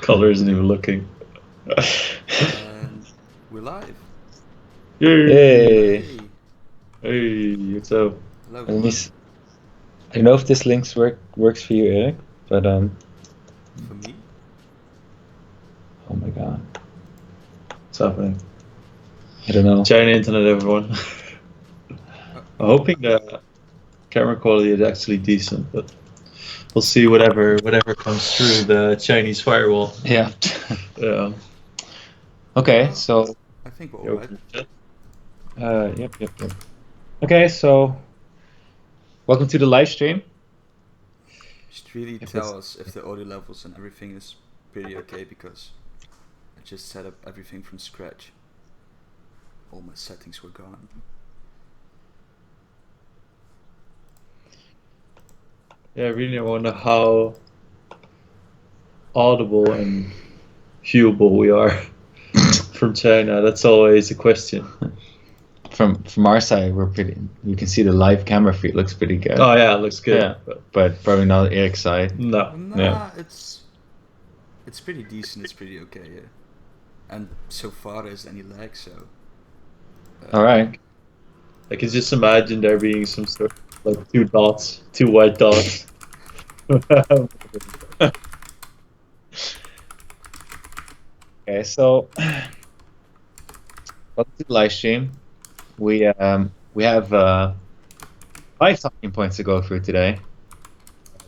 Color isn't even looking. And we're live. Yay! Hey, Hey, Hey, what's up? hello let me. everyone. I don't know if this works for you, Eric, but For me, oh my god, What's happening? I don't know. China internet, everyone. I'm oh, hoping the camera quality is actually decent, but we'll see whatever comes through the Chinese firewall. Yeah. Yeah. Okay, well, so I think we're You alright. open the chat? yep. Okay, so welcome to the live stream. Just really If tell it's us if the audio levels and everything is pretty okay because I just set up everything from scratch. All my settings were gone. Yeah, I really wonder how audible and viewable we are from China. That's always a question. from our side, we're pretty. You can see the live camera feed looks pretty good. Oh yeah, it looks good. Yeah, but probably not Eric's side. No. Nah, it's pretty decent. It's pretty okay. Yeah. And so far there isn't any lag, so. All right. I can just imagine there being some sort of like two white dots. Okay, so welcome to the live stream. We have 5 talking points to go through today,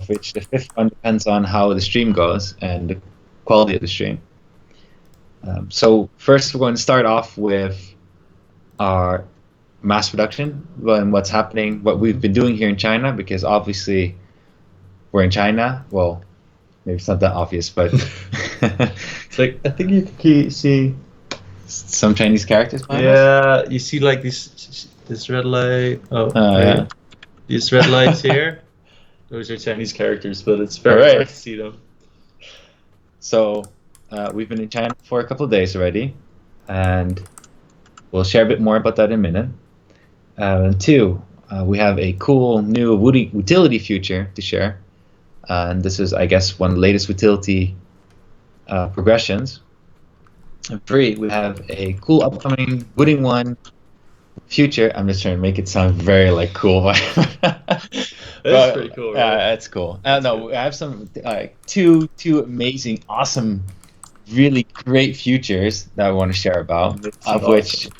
of which the fifth one depends on how the stream goes and the quality of the stream. So first, we're going to start off with our mass production and what's happening, what we've been doing here in China, because obviously we're in China. Well, maybe it's not that obvious, but It's like I think you can see. some Chinese characters behind us. Yeah, you see like this red light. Oh, Oh, wait. yeah. These red lights here. Those are Chinese characters, but it's very Alright. hard to see them. So we've been in China for a couple of days already, and we'll share a bit more about that in a minute. And two, we have a cool new utility feature to share, and this is, I guess, one of the latest utility progressions. And three, we have a cool upcoming Wooding one future. I'm just trying to make it sound very like cool. That's pretty cool, right? Yeah, that's cool. That's No, good. I have some two amazing, awesome, really great futures that I want to share about. That's Of awesome.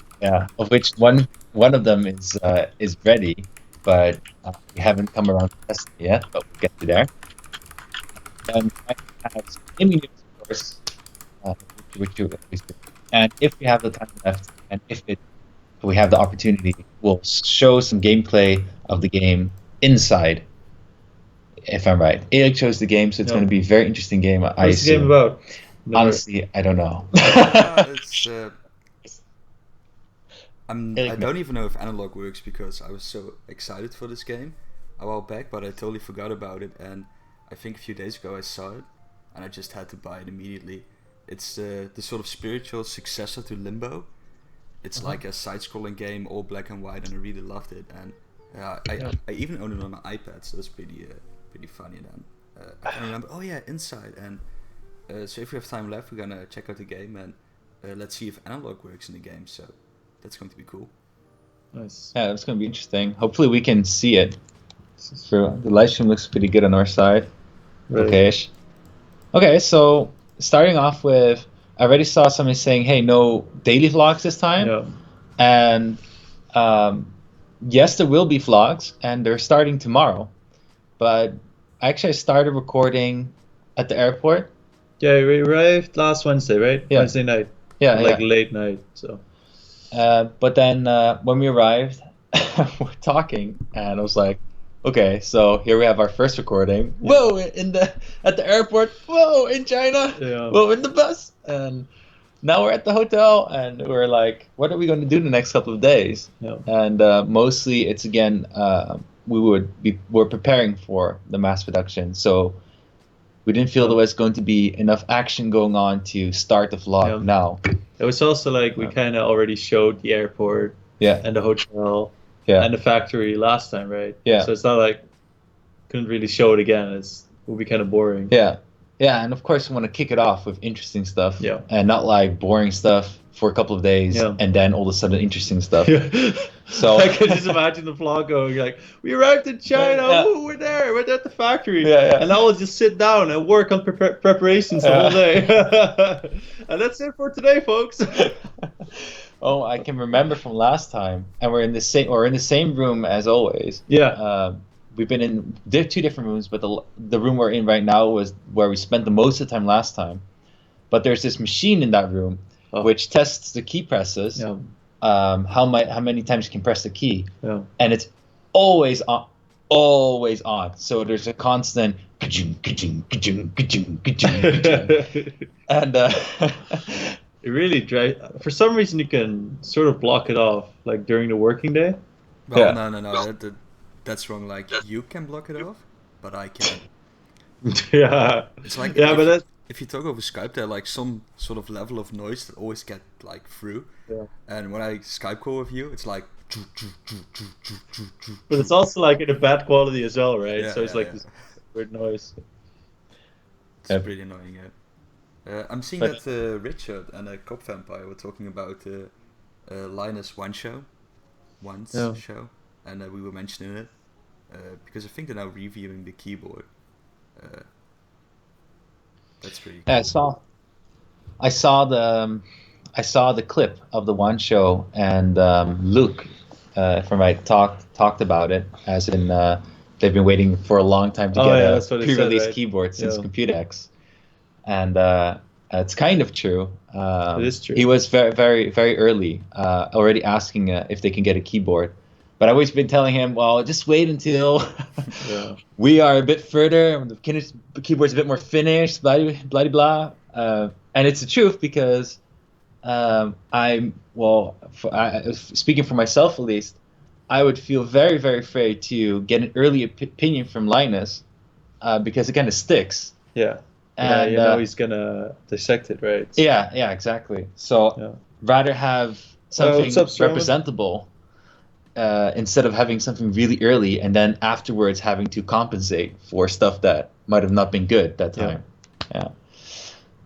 which one of them is ready, but we haven't come around to test it yet. But we'll get to there. And I have some gaming news, of course, which you always do. And if we have the time left, and if we have the opportunity, we'll show some gameplay of the game inside. If I'm right, Eric chose the game, so it's Yeah. going to be a very interesting game. I What's the game assume. about? Never- Honestly, I don't know. It's. Eric, I don't even know if analog works because I was so excited for this game a while back, but I totally forgot about it. And I think a few days ago I saw it, and I just had to buy it immediately. It's the sort of spiritual successor to Limbo. It's like a side-scrolling game, all black and white, and I really loved it. And I even own it on my iPad, so it's pretty funny. Then I can remember. Oh yeah, Inside. And so if we have time left, we're gonna check out the game and let's see if analog works in the game. So that's going to be cool. Nice. Yeah, that's going to be interesting. Hopefully, we can see it. So the live stream looks pretty good on our side. Right. Okay-ish. Okay, so starting off with, I already saw somebody saying, "Hey, no daily vlogs this time." Yeah. And yes, there will be vlogs, and they're starting tomorrow. But actually, I started recording at the airport. Yeah, we arrived last Wednesday, right? Yeah. Wednesday night. Yeah, Like yeah. late night. So. But then when we arrived, we're talking, and I was like, "Okay, so here we have our first recording. Yeah. Whoa, at the airport. Whoa, in China. Yeah. Whoa, in the bus." And now we're at the hotel, and we're like, "What are we going to do the next couple of days?" Yeah. And mostly, it's again, we're preparing for the mass production, so we didn't feel there was going to be enough action going on to start the vlog Yeah. now. It was also like we Yeah. kind of already showed the airport Yeah, and the hotel yeah. and the factory last time, right? Yeah. So it's not like couldn't really show it again. It would be kind of boring. Yeah, Yeah, and of course we want to kick it off with interesting stuff. Yeah. And not like boring stuff for a couple of days Yeah. and then all of a sudden interesting stuff. So I can just imagine the vlog going like, "We arrived in China. Yeah. Ooh, we're there. We're at the factory." Yeah, yeah. And I will just sit down and work on preparations the whole day. And that's it for today, folks. Oh, I can remember from last time, and we're in the same room as always. Yeah. We've been in two different rooms, but the room we're in right now was where we spent the most of the time last time. But there's this machine in that room Oh. which tests the key presses, Yeah. how many times you can press the key, Yeah. and it's always on, always on. So there's a constant ka-ching, ka-ching, ka-ching, ka-ching, ka-ching, ka-ching. And It really drives. For some reason, you can sort of block it off, like during the working day. Well, Yeah. no, that's wrong. Like, you can block it off, but I can't. Yeah. It's like Yeah, if, but that's if you talk over Skype, there's like some sort of level of noise that always get like through. Yeah. And when I Skype call with you, it's like. But it's also like in a bad quality as well, right? Yeah, So it's yeah, like yeah. this weird noise. It's Yeah. pretty annoying, yeah. I'm seeing But- that Richard and Cop Vampire were talking about Linus One Show, Yeah. show, and we were mentioning it because I think they're now reviewing the keyboard. That's pretty cool. Yeah, I saw the clip of the one show, and Luke from I talked about it, as in they've been waiting for a long time to Oh, get yeah, a that's what he said, pre-release right? keyboard since Yeah. Computex, and it's kind of true. It is true. He was very very very early, already asking if they can get a keyboard, but I've always been telling him, well, just wait until Yeah. we are a bit further, the keyboard's a bit more finished, blah blah blah. And it's the truth, because speaking for myself at least, I would feel very very afraid to get an early opinion from Linus, because it kind of sticks. Yeah. And Yeah, you know he's gonna dissect it, right? yeah, exactly. So Yeah. rather have something what's up, Strowman? representable, instead of having something really early and then afterwards having to compensate for stuff that might have not been good that Yeah. time. Yeah.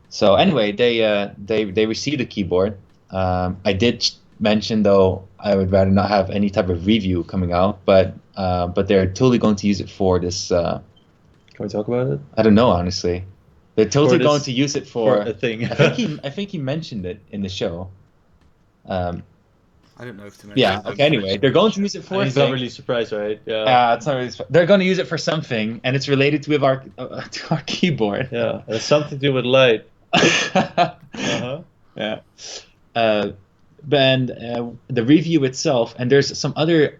So anyway, they received a keyboard. I did mention, though, I would rather not have any type of review coming out, but they're totally going to use it for this. Can we talk about it? I don't know, honestly. They're totally this- going to use it for. a thing. I think he mentioned it in the show. I don't know if to mention Yeah. it. Okay. Anyway, they're going to use it for. And a he's thing. not really surprised, right? Yeah. It's not really. They're going to use it for something, and it's related to our to our keyboard. Yeah. It has something to do with light. Uh-huh. Yeah. And the review itself, and there's some other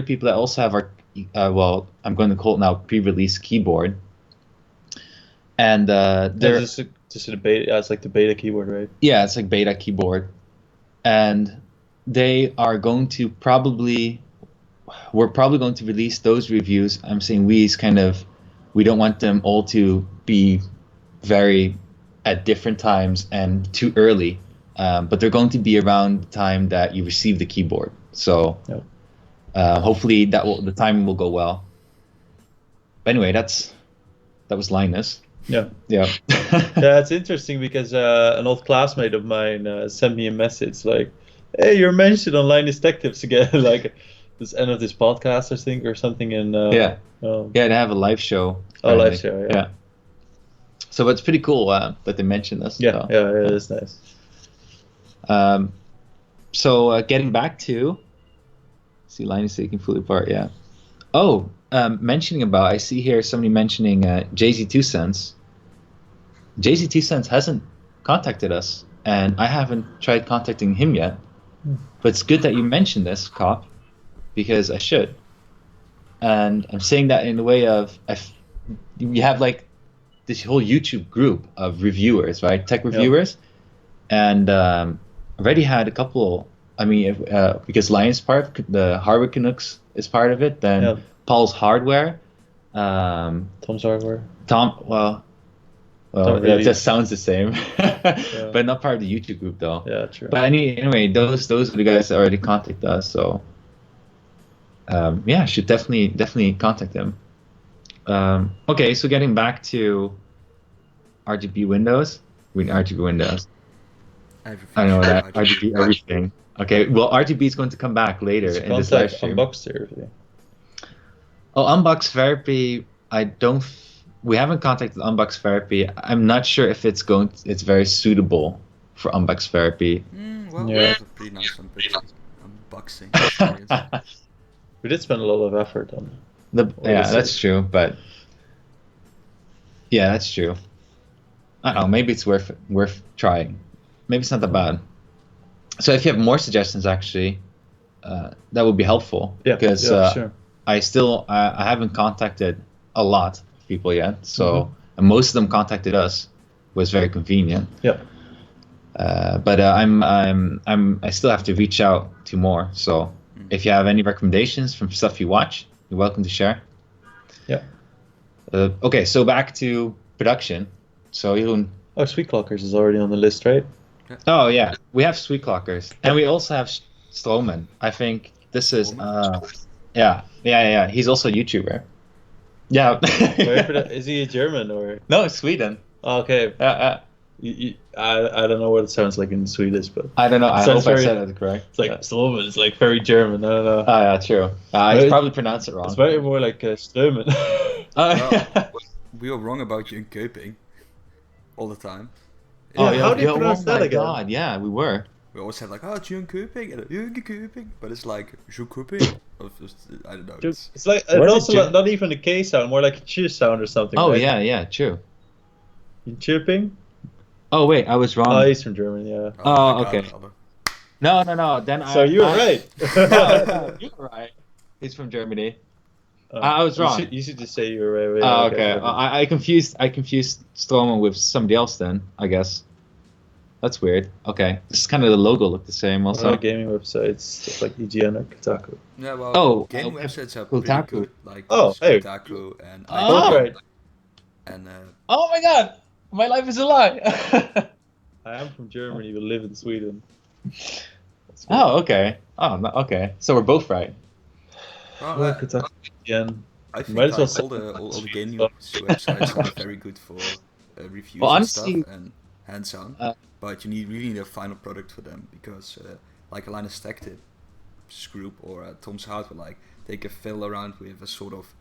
people that also have our I'm going to call it now pre-release keyboard, and they're Just a beta. Yeah, it's like the beta keyboard, right? yeah, it's like beta keyboard, and they are going to we're probably going to release those reviews. I'm saying we don't want them all to be very at different times and too early, but they're going to be around the time that you receive the keyboard. So Yep. hopefully the timing will go well. But anyway, that was Linus. Yeah. Yeah. Yeah, it's interesting because an old classmate of mine sent me a message like, "Hey, you're mentioned on Linus Tech Tips again." Like this end of this podcast, I think, or something. And Yeah. um, Yeah, they have a live show. Oh, live apparently. show, yeah. So it's pretty cool that they mentioned this. yeah, yeah, it is nice. So getting back to see Linus taking fully apart. Yeah. Oh, mentioning about, I see here somebody mentioning JZ2Cents. JZ2Cents hasn't contacted us, and I haven't tried contacting him yet. But it's good that you mentioned this, Cop, because I should. And I'm saying that in the way of we have like this whole YouTube group of reviewers, right? Tech reviewers, and already had a couple. I mean, because Lion's part, the Hardware Canucks is part of it. Then Yeah. Paul's Hardware, Tom's Hardware. Tom. Well, Not it really. just sounds the same, but not part of the YouTube group though. Yeah, true. But anyway, those are the guys that already contacted us. So yeah, should definitely contact them. Okay, so getting back to RGB windows. We need RGB windows. Everything I know should that be RGB everything. Okay, well RGB is going to come back later Let's in this live contact stream. Unbox Therapy. Oh, Unbox Therapy. We haven't contacted Unbox Therapy. I'm not sure if it's very suitable for Unbox Therapy. Well, we Yeah. have a pretty nice unboxing experience. We did spend a lot of effort on Yeah, this that's is- true, but yeah, that's true. I don't know. Maybe it's worth trying. Maybe it's not that bad. So if you have more suggestions, actually, that would be helpful. Yeah, Because sure. I haven't contacted a lot of people yet. So Mhm. and most of them contacted us. Was very convenient. Yeah. But I still have to reach out to more. So if you have any recommendations from stuff you watch, you're welcome to share. Yeah. Okay, so back to production. So Jeroen. Oh, Sweet Clockers is already on the list, right? Oh yeah, we have Sweet Clockers, and we also have Stroman. I think this is yeah. He's also a YouTuber. Yeah. Is he a German or? No, Sweden. Oh, okay. I don't know what it sounds like in Swedish, but I don't know. I Sounds hope I very- said it correct. it's like Sloven. It's like very German. I don't know. Oh yeah, true. But He's it- probably pronounced it wrong. It's very more like Strömen. Well, we were wrong about Jönköping all the time. Oh, yeah, how do you pronounce that my again? God, yeah, we were. We always said like, oh, it's Jönköping and Jönköping, but it's like Jönköping. I don't know. It's like What it's is also Ger- not even a K sound, more like a ch sound or something. Oh right? yeah, true. In chirping. Oh wait, I was Oh, wrong. he's from Germany. Yeah. Oh, my God, okay. Albert. No. Then So you were right. No, you were right. He's from Germany. I was wrong. You should just say you were right. Oh, okay. I confused Stroman with somebody else then, I guess. That's weird. Okay. This is kind of the logo look the same Also, also. gaming websites stuff like IGN or Kotaku. Yeah, well, Oh, game okay. websites are pretty Kotaku. good, like Oh, hey. Kotaku and Oh. Both right. and Oh my god! My life is a lie! I am from Germany, but live in Sweden. That's good. Oh, okay. Oh, okay. So we're both right. well, Well, Kotaku, IGN. I think might as well like, say- all the game news websites are very good for reviews Well, and honestly, stuff and hands-on, uh, but you really need a final product for them because like a Linus Tech Tips group or Tom's Hardware, like they can fiddle around with a sort of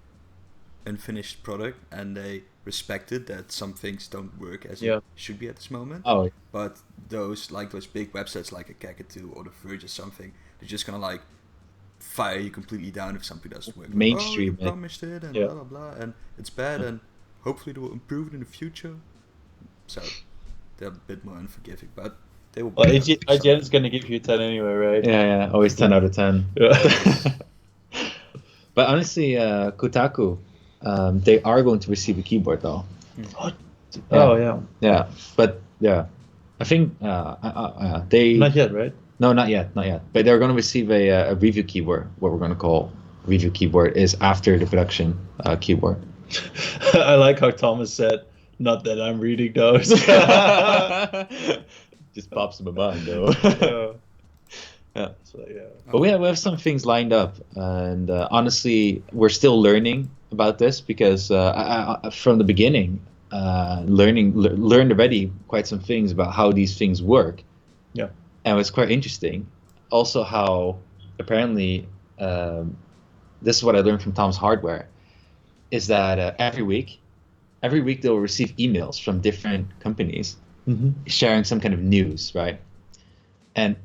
unfinished product and they respect it that some things don't work as Yeah. it should be at this moment. Oh, But those big websites like a Kakadu or The Verge or something, they're just gonna like fire you completely down if something doesn't work. Like, Mainstream oh, you it. promised it and Yeah. blah blah blah, and it's bad, and hopefully they will improve it in the future. So they're a bit more unforgiving, but they will. Well, bring out IGN is something. going to give you a 10 anyway, right? yeah. Always 10 out of 10. Yeah. But honestly, Kotaku, they are going to receive a keyboard though. Oh, yeah. Yeah, but yeah, I think they. Not yet, right? No, not yet. But they're going to receive a review keyboard. What we're going to call review keyboard is after the production keyboard. I like how Thomas said, not that I'm reading those. Just pops in my mind though. Yeah. So, yeah. But we have some things lined up, and honestly, we're still learning about this because I from the beginning, learned already quite some things about how these things work. Yeah. And it's quite interesting. Also, how apparently, this is what I learned from Tom's Hardware, is that every week they'll receive emails from different companies Mm-hmm. sharing some kind of news, right? And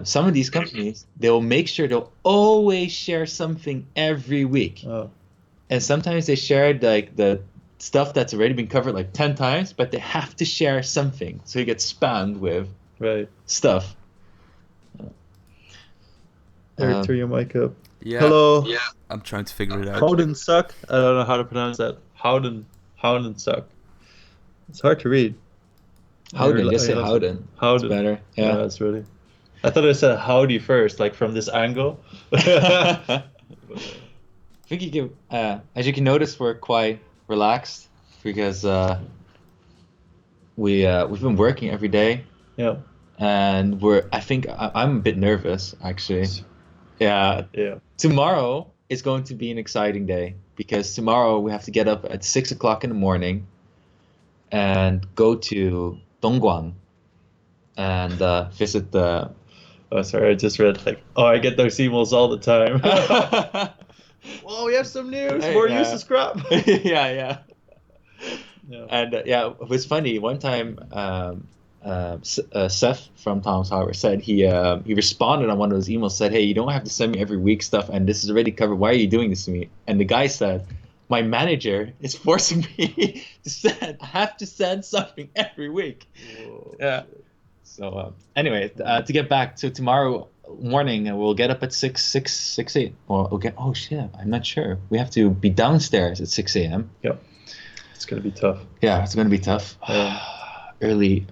some of these companies, they'll make sure they'll always share something every week. Oh, And sometimes they share like the stuff that's already been covered like 10 times, but they have to share something. So you get spammed with right. stuff. Eric, Um, turn your mic up. Yeah, Hello. I'm trying to figure it out. Howden suck. I don't know how to pronounce that. Howden suck. It's hard to read. Howden, just say Yeah, Howden. It's Howden. better. Yeah, Yeah. that's really. I thought I said howdy first, like from this angle. I think you can, as you can notice, we're quite relaxed because we've been working every day, Yeah. and I'm a bit nervous actually. Yeah, Yeah. tomorrow is going to be an exciting day because tomorrow we have to get up at 6 o'clock in the morning and go to Dongguan and visit the. Oh, sorry, I just read like, oh, I get those emails all the time. Well, we have some news. Hey, More yeah. useless crap. Yeah. Yeah. And it was funny. One time, Seth from Tom's Hardware said he responded on one of those emails, said, "Hey, you don't have to send me every week stuff, and this is already covered. Why are you doing this to me?" And the guy said, "My manager is forcing me to send. I have to send something every week." Whoa. Yeah. So anyway, to get back to tomorrow morning, we'll get up at 6 8. Or okay. Oh shit, I'm not sure. We have to be downstairs at 6 a.m. Yep. It's gonna be tough. Yeah, it's gonna be tough. Early.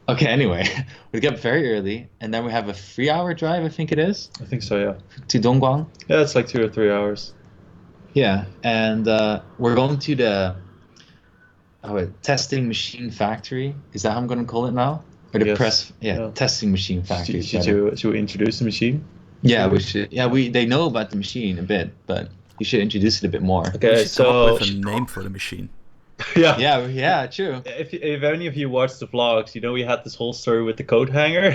Okay. Anyway, we get up very early, and then we have a 3-hour drive. I think it is I think so. Yeah. to Dongguan. Yeah, it's like 2 or 3 hours. Yeah, and we're going to the testing machine factory. Is that how I'm gonna call it now? Or the Yes. press? Yeah, testing machine factory. Should we introduce the machine? Yeah, we should. Yeah, they know about the machine a bit, but you should introduce it a bit more. We Okay, should come up so with a name for the machine. yeah. Yeah, true. If any of you watched the vlogs, you know we had this whole story with the coat hanger.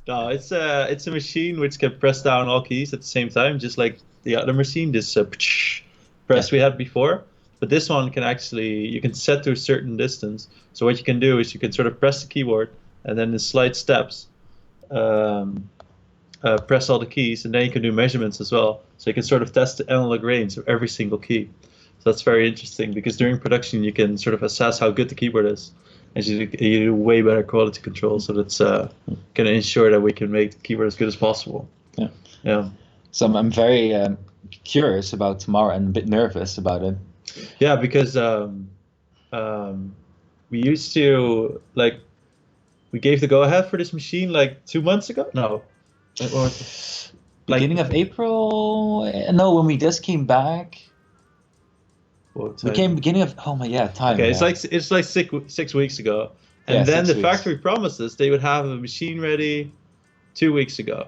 No, it's a machine which can press down all keys at the same time, just like the other machine, this press we had before. But this one can actually, you can set to a certain distance. So what you can do is you can sort of press the keyboard and then in slight steps press all the keys, and then you can do measurements as well. So you can sort of test the analog range of every single key. So that's very interesting because during production you can sort of assess how good the keyboard is, and you do way better quality control. So that's going to ensure that we can make the keyboard as good as possible. Yeah. Yeah. So I'm very curious about tomorrow and a bit nervous about it. Yeah, because we used to we gave the go ahead for this machine like 2 months ago. No, or, Beginning of April? No, when we just came back. We came beginning of time. Okay, yeah. it's like 6 weeks ago, and Yeah, then 6 the weeks. factory promised us they would have a machine ready 2 weeks ago,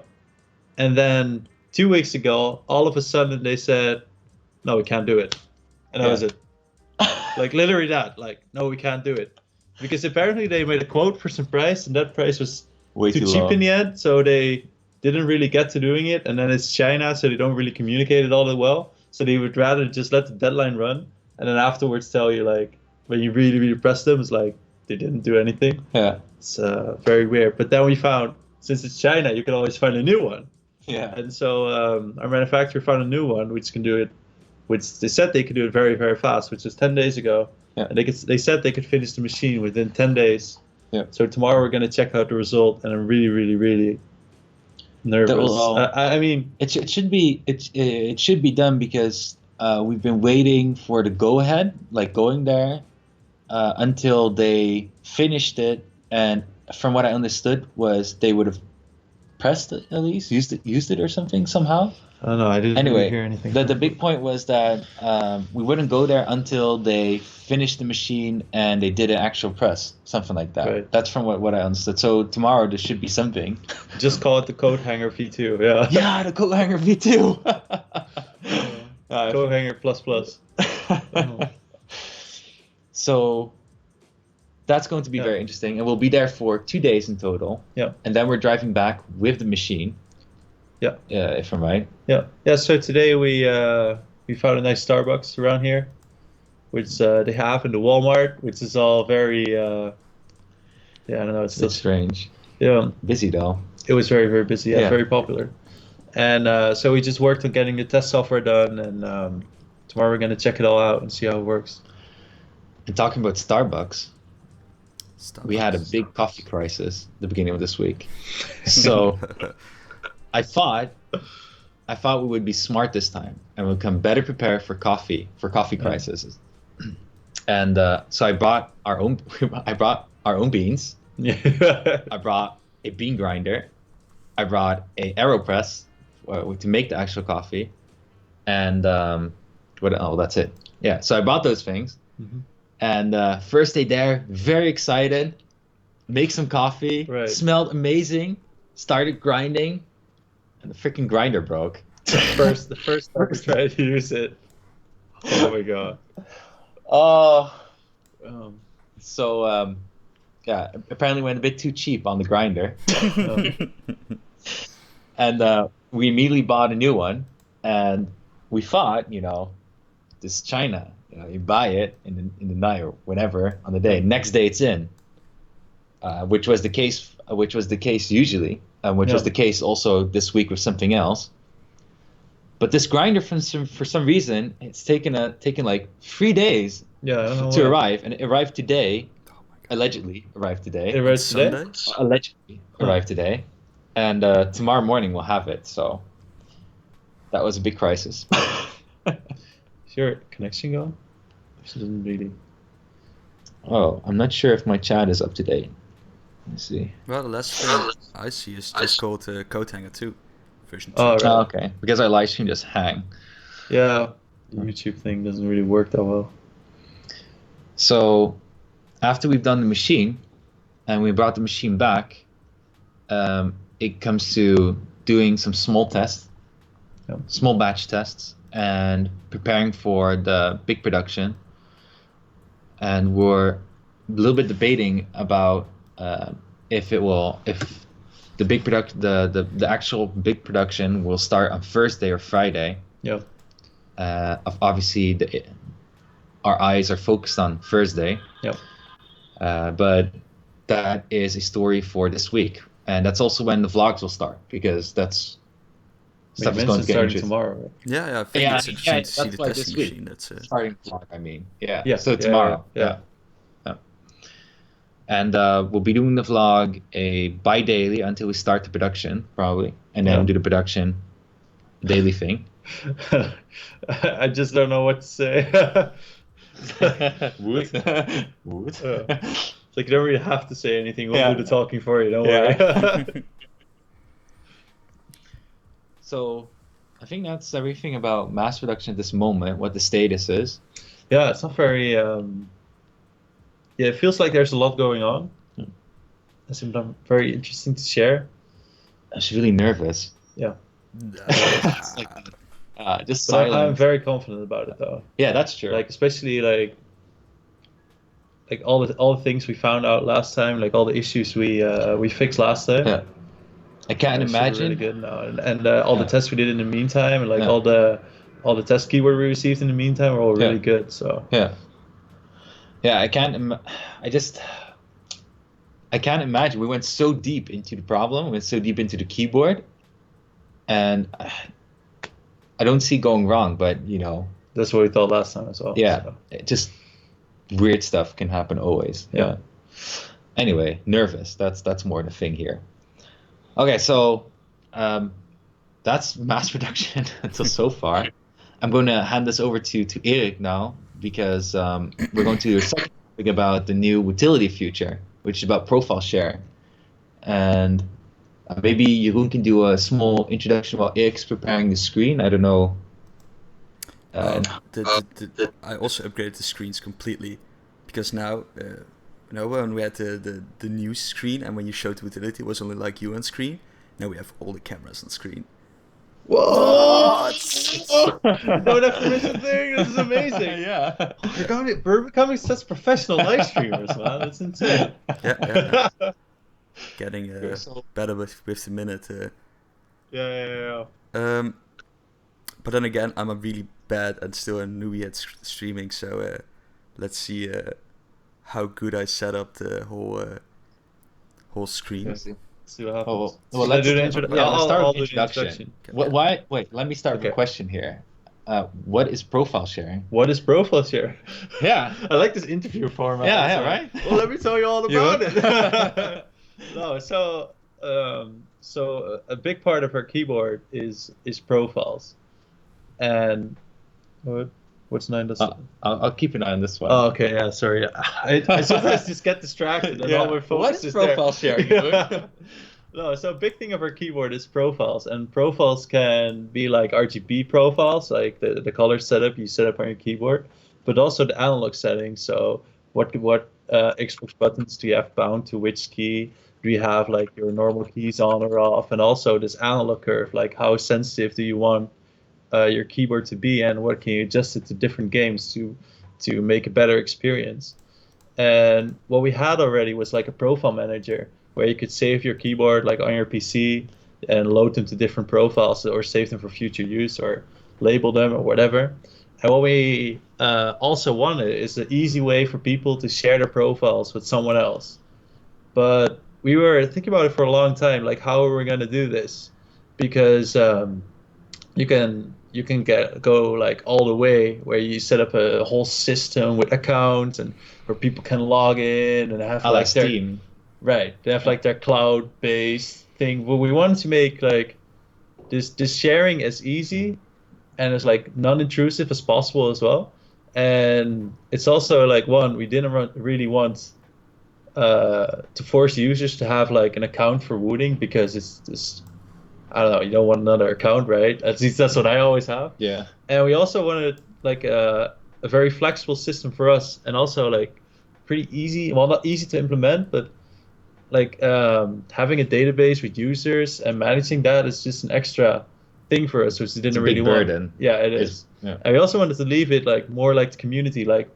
and then 2 weeks ago, all of a sudden they said, "No, we can't do it," and that Yeah. was it. Like literally that, like, "No, we can't do it," because apparently they made a quote for some price, and that price was way too too cheap low. in the end, so they didn't really get to doing it. And then it's China, so they don't really communicate it all that well. So they would rather just let the deadline run, and then afterwards tell you, like, when you really, really press them, it's like they didn't do anything. Yeah. It's very weird. But then we found, since it's China, you can always find a new one. Yeah. And so our manufacturer found a new one which can do it, which they said they could do it very, very fast, which was 10 days ago. Yeah. And they said they could finish the machine within 10 days. Yeah. So tomorrow we're going to check out the result, and I'm really, really, really nervous. That will, I mean, It should be done because we've been waiting for the go ahead, like going there, until they finished it. And from what I understood was they would have pressed it at least, used it or something somehow. I don't know. I didn't Anyway, really hear anything. the big point was that we wouldn't go there until they finished the machine and they did an actual press, something like that. Right. That's from what I understood. So tomorrow there should be something. Just call it the coat hanger V2. Yeah. Yeah, the coat hanger V2. Coat hanger plus plus. So that's going to be Yeah. very interesting, and we'll be there for 2 days in total. Yeah. And then we're driving back with the machine. Yeah. If I'm right. Yeah. Yeah. So today we found a nice Starbucks around here, which they have in the Walmart, which is all very I don't know. It's It's just strange. yeah. Busy though. It was very, very busy. Yeah, Yeah. very popular. And so we just worked on getting the test software done, and tomorrow we're gonna check it all out and see how it works. And talking about Starbucks, we had a Starbucks. big coffee crisis at the beginning of this week. So I thought we would be smart this time and would come better prepared for coffee crises. And so I brought our own beans. Yeah. I brought a bean grinder. I brought a AeroPress to make the actual coffee. And that's it. Yeah, so I bought those things. Mhm. And first day there, very excited. Make some coffee. Right. Smelled amazing. Started grinding. And the freaking grinder broke. the first time we tried to use it. Oh my god. Oh, So yeah, apparently went a bit too cheap on the grinder, and we immediately bought a new one. And we thought, this China, you buy it in the night or whenever on the day. Next day it's in, which was the case. Which was the case usually, which was the case also this week with something else. But this grinder, for some reason, it's taken like 3 days to arrive, and it arrived today. Allegedly arrived today. It arrived today? Sunday? Allegedly arrived today, and tomorrow morning we'll have it. So that was a big crisis. Is your connection gone? It doesn't really. Oh, I'm not sure if my chat is up to date. Let's see. Well, the last thing I see is just called Coathanger 2 version 2. Oh, right. Oh, okay. Because our live stream just hang. Yeah, the YouTube thing doesn't really work that well. So after we've done the machine and we brought the machine back, it comes to doing some small tests, small batch tests, and preparing for the big production. And we're a little bit debating about if the big the actual big production will start on Thursday or Friday. Yeah. Obviously, our eyes are focused on Thursday. Yeah. But that is a story for this week, and that's also when the vlogs will start, because that's stuff is going to get starting introduced tomorrow. Right? Yeah, I think it's interesting to see that's the why testing this week. machine. That's starting vlog. I mean, yeah. Yeah. So tomorrow. Yeah. And we'll be doing the vlog bi-daily until we start the production, probably, and then do the production daily thing. I just don't know what to say. Wood. It's like you don't really have to say anything. We'll do the talking for you. Don't worry. So, I think that's everything about mass production at this moment. What the status is. Yeah, it's not very. Yeah, it feels like there's a lot going on. That's very interesting to share. I'm just really nervous. Yeah. Just like just But silence. I'm very confident about it, though. Yeah, that's true. Like especially like all the things we found out last time, like all the issues we fixed last time. Yeah. I can't It's imagine. really good now, and all the tests we did in the meantime, and like Yeah. all the test keyword we received in the meantime were all really good. So Yeah, I can't. I can't imagine. We went so deep into the problem. We went so deep into the keyboard, and I don't see going wrong. But that's what we thought last time as well. yeah, So. it just weird stuff can happen always. Yeah. Anyway, nervous. That's more the thing here. Okay, so that's mass production until so far. I'm going to hand this over to Erik now, because we're going to do a second topic about the new utility feature, which is about profile sharing. And maybe Jeroen can do a small introduction while Erik's preparing the screen. I don't know. I also upgraded the screens completely, because now, when we had the new screen and when you showed the utility, it was only like you on screen. Now we have all the cameras on screen. What? No definition thing. This is amazing. Yeah. We're becoming such professional live streamers, man. That's insane. Yeah. Getting So- better with the minute. Yeah. But then again, I'm a really bad and still a newbie at streaming, so let's see how good I set up the whole screen. Let's see. See what happens. Well, Should I let's do the let's introduction. start with the do introduction. Okay. Why? Wait, let me start with a Okay. question here. What is profile sharing? What is profile share? Yeah. I like this interview format. Yeah, So- right? Well, let me tell you all You about would? it. No, so a big part of our keyboard is profiles, and what's 9 does? I'll keep an eye on this one. Oh, okay, yeah, sorry. I sometimes just get distracted and all my focus What is is profile there. sharing? No, so a big thing of our keyboard is profiles, and profiles can be like RGB profiles, like the color setup you set up on your keyboard, but also the analog settings. So what Xbox buttons do you have bound to which key? Do you have like your normal keys on or off? And also this analog curve, like how sensitive do you want your keyboard to be, and what can you adjust it to different games to make a better experience? And what we had already was like a profile manager where you could save your keyboard like on your PC and load them to different profiles or save them for future use or label them or whatever. And what we also wanted is an easy way for people to share their profiles with someone else. But we were thinking about it for a long time, like how are we going to do this? Because you can go like all the way where you set up a whole system with accounts and where people can log in and have I like their, Steam. right, they have like their cloud-based thing. But we wanted to make like this sharing as easy and as like non-intrusive as possible as well. And it's also like we didn't really want to force users to have like an account for Wooting because it's just, I don't know, you don't want another account, right? At least that's what I always have. Yeah. And we also wanted like a very flexible system for us, and also like pretty easy, well, not easy to implement, but like having a database with users and managing that is just an extra thing for us, which we didn't It's a really big want. burden. Yeah, it is. Yeah. And we also wanted to leave it like more like the community, like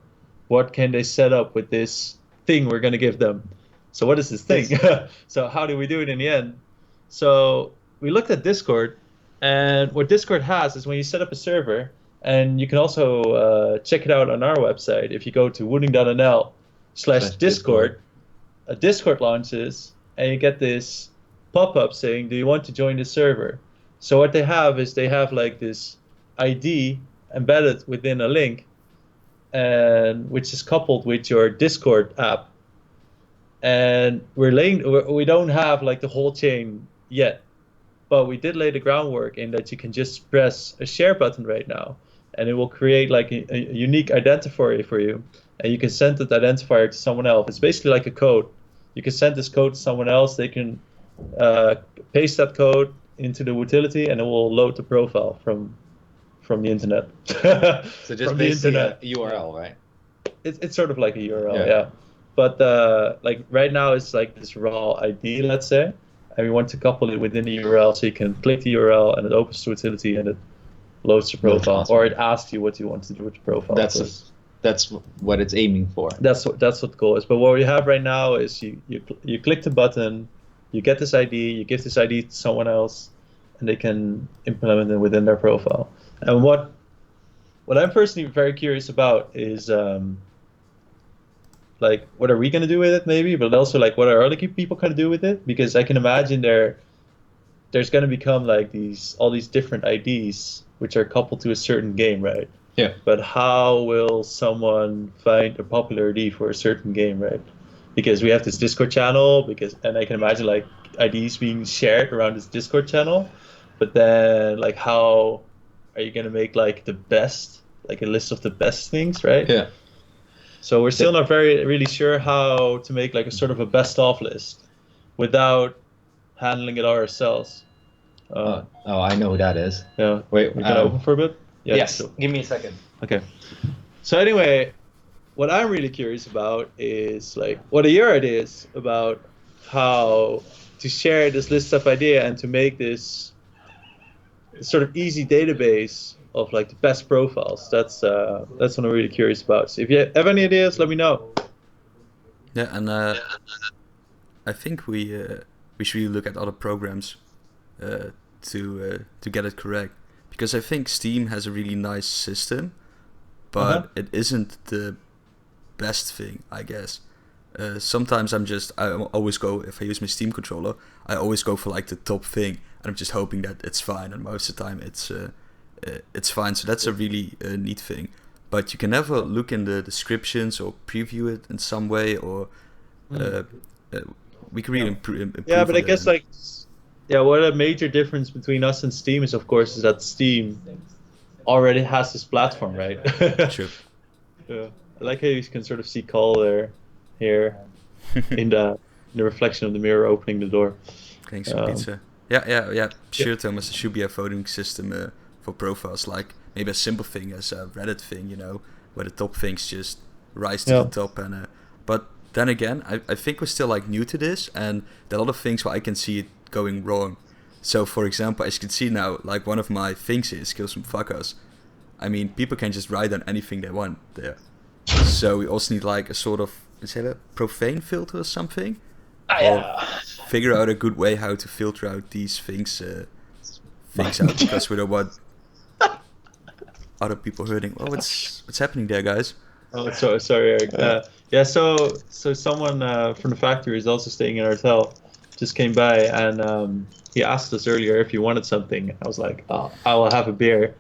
what can they set up with this thing we're gonna give them? So what is this thing? So how do we do it in the end? So we looked at Discord, and what Discord has is when you set up a server, and you can also check it out on our website. If you go to wooding.nl/Discord, a Discord launches, and you get this pop-up saying, "Do you want to join the server?" So what they have is they have like this ID embedded within a link, and which is coupled with your Discord app. And we don't have like the whole chain yet, but we did lay the groundwork in that you can just press a share button right now, and it will create like a unique identifier for you, and you can send that identifier to someone else. It's basically like a code. You can send this code to someone else. They can paste that code into the utility, and it will load the profile from the internet. So just From the basically internet. a URL, right? It's sort of like a URL, Yeah. yeah. But like right now it's like this raw ID, let's say, and we want to couple it within the URL, so you can click the URL and it opens the utility and it loads the profile, awesome. or it asks you what you want to do with the profile. That's what it's aiming for. That's what the goal is. But what we have right now is you click the button, you get this ID, you give this ID to someone else, and they can implement it within their profile. And what I'm personally very curious about is like what are we gonna do with it maybe, but also like what are other people gonna do with it? Because I can imagine there's gonna become like all these different IDs which are coupled to a certain game, right? Yeah. But how will someone find a popular ID for a certain game, right? Because we have this Discord channel, and I can imagine like IDs being shared around this Discord channel, but then like how are you gonna make like the best, like a list of the best things, right? Yeah. So we're still not really sure how to make like a sort of a best of list without handling it ourselves. Oh, I know who that is. Yeah. Wait, We can open for a bit? Yeah, yes. sure. Give me a second. Okay. So anyway, what I'm really curious about is like, what are your ideas about how to share this list of idea and to make this sort of easy database of like the best profiles? That's what I'm really curious about. So if you have any ideas, let me know. Yeah, and I think we should really look at other programs to get it correct, because I think Steam has a really nice system, but it isn't the best thing, I guess. Sometimes I always go, if I use my Steam controller, I always go for like the top thing, and I'm just hoping that it's fine, and most of the time it's fine. So that's a really neat thing. But you can never look in the descriptions or preview it in some way, or we can really improve. Yeah, but I on guess that. like, yeah, what a major difference between us and Steam is, of course, is that Steam already has this platform, right? True. Yeah, I like how you can sort of see color here in the reflection of the mirror opening the door. Thanks for pizza. Yeah. Sure, Thomas. There should be a voting system for profiles, like maybe a simple thing as a Reddit thing, where the top things just rise to the top. And but then again, I think we're still like new to this, and there are a lot of things where I can see it going wrong. So, for example, as you can see now, like one of my things is kill some fuckers. I mean, people can just write on anything they want there. So we also need like a sort of say that, profane filter or something. Yeah. Figure out a good way how to filter out these things out, because we don't want other people hurting. Oh, what's happening there, guys? Oh, sorry, Eric. Yeah, so someone from the factory is also staying in our hotel. Just came by and he asked us earlier if you wanted something. I was like, oh, I will have a beer.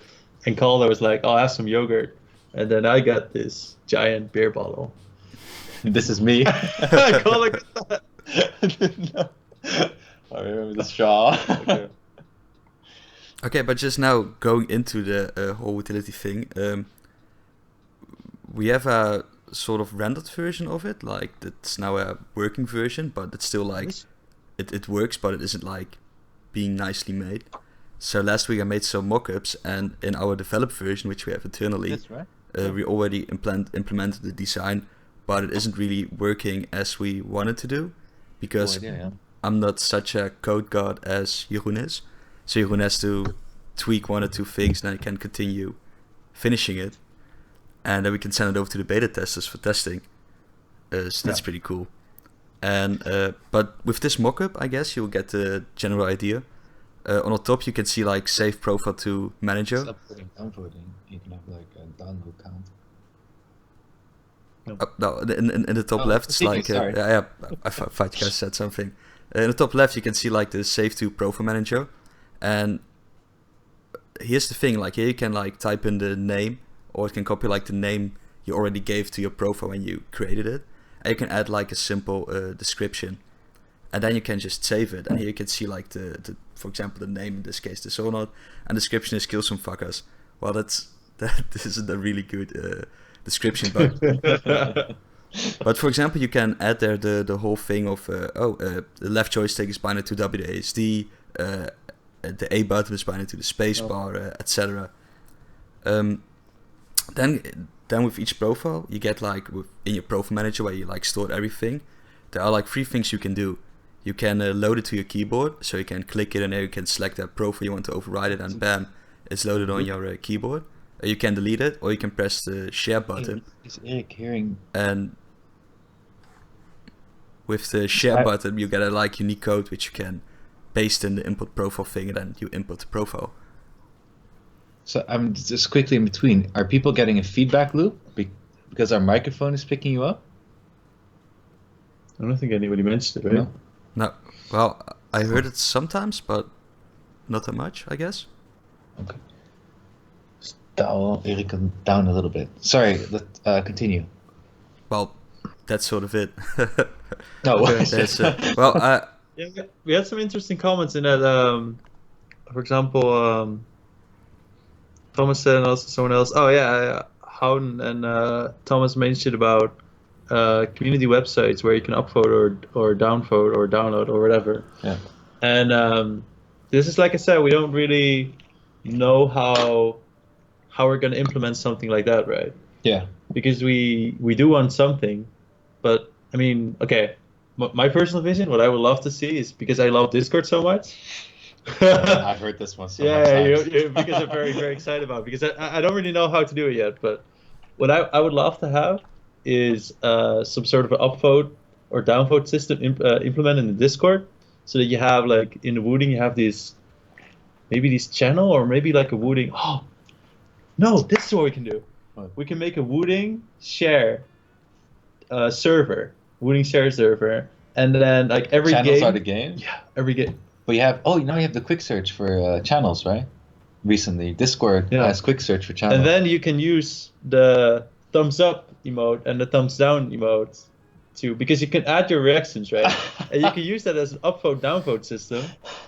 And Calder was like, I'll have some yogurt. And then I got this giant beer bottle. This is me. Calder got that. No. I remember the straw. Okay. Okay, but just now going into the whole utility thing, we have a sort of rendered version of it, like it's now a working version, but it's still like it works, but it isn't like being nicely made. So last week I made some mock-ups, and in our developed version, which we have internally, That's right. we already implemented the design, but it isn't really working as we wanted to do, because Cool idea, yeah. I'm not such a code god as Jeroen is. So Jeroen has to tweak one or two things, and then I can continue finishing it, and then we can send it over to the beta testers for testing. So that's pretty cool. And but with this mockup, I guess you'll get the general idea. On the top, you can see like save profile to manager. Upvoting, downvoting. You can have like a download count. No, in the top left, it's like sorry. I thought you guys said something. In the top left, you can see like the save to profile manager, and here's the thing: like here you can like type in the name, or it can copy like the name you already gave to your profile when you created it, and you can add like a simple description, and then you can just save it. And here you can see like the for example the name, in this case the Zonod, and description is kill some fuckers. Well, this isn't a really good description, but for example you can add there the whole thing of the left joystick is binded to WASD, the A button is binded to the space bar, etc. Then with each profile you get like in your profile manager where you like stored everything, there are like 3 things you can do. You can load it to your keyboard, so you can click it and there you can select that profile you want to override it, and bam, it's loaded on your keyboard. You can delete it, or you can press the share button. Is Eric hearing? And with the share button, you get a like unique code which you can paste in the input profile thing, and then you input the profile. So I'm just quickly in between. Are people getting a feedback loop because our microphone is picking you up? I don't think anybody mentioned it, right? No. No, well, I heard it sometimes, but not that much, I guess. Okay. Dial Eric down a little bit. Sorry, continue. Well, that's sort of it. No. Yeah, we had some interesting comments in that. For example, Thomas said, and also someone else. Oh yeah, Howden and Thomas mentioned about community websites where you can upvote or downvote or download or whatever. Yeah. And this is, like I said, we don't really know how we're going to implement something like that, right? Yeah. Because we do want something, but I mean, okay, my personal vision, what I would love to see is, because I love Discord so much. I've heard this one so much times. Because I'm very, very excited about it, because I don't really know how to do it yet, but what I would love to have is some sort of an upvote or downvote system implemented in the Discord, so that you have like in the Wooding you have these channel, or maybe like a Wooding. Oh no, this is what we can do. What? We can make a Wooding share server, Wooding share server, and then like every Channels game. are the game. Yeah, every game. But you have now you have the quick search for channels, right? Recently, Discord has quick search for channels. And then you can use the thumbs up emote and the thumbs down emote too, because you can add your reactions, right? And you can use that as an upvote downvote system,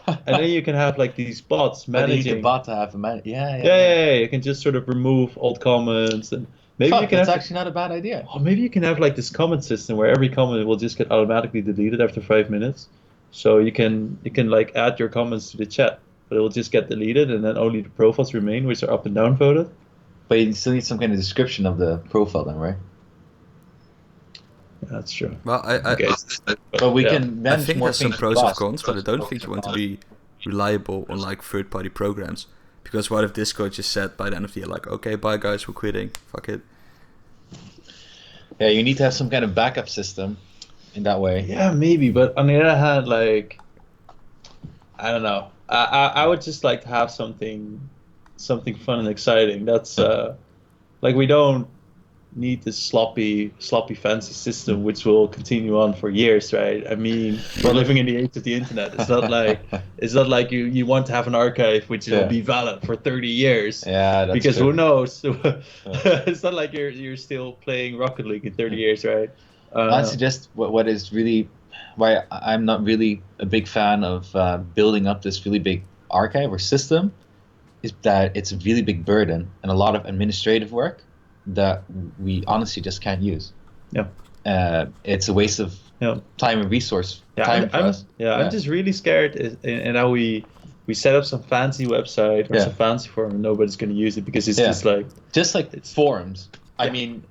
and then you can have like these bots managing. You need the bot to have a man. Yeah. You can just sort of remove old comments, and maybe you can. That's actually not a bad idea. Oh, maybe you can have like this comment system where every comment will just get automatically deleted after 5 minutes. So you can like add your comments to the chat, but it will just get deleted, and then only the profiles remain, which are up and down voted. But you still need some kind of description of the profile, then, right? Yeah, that's true. Well, But we can. I think there's some pros and cons, but I don't think you want to be reliable on like third-party programs, because what if Discord just said by the end of the year, like, okay, bye guys, we're quitting, fuck it. Yeah, you need to have some kind of backup system in that way. Yeah, maybe, but on the other hand, like, I don't know. I would just like to have something fun and exciting. That's like we don't need this sloppy fancy system which will continue on for years, right? I mean, we're living in the age of the internet. It's not like you want to have an archive which will be valid for 30 years. Yeah, that's Because true. who knows? It's not like you're still playing Rocket League in 30 years, right? I suggest what is really why I'm not really a big fan of building up this really big archive or system is that it's a really big burden and a lot of administrative work that we honestly just can't use. Yeah. It's a waste of time and resource. Time for us. I'm just really scared in how we set up some fancy website or some fancy forum and nobody's going to use it because it's just like forums. I mean,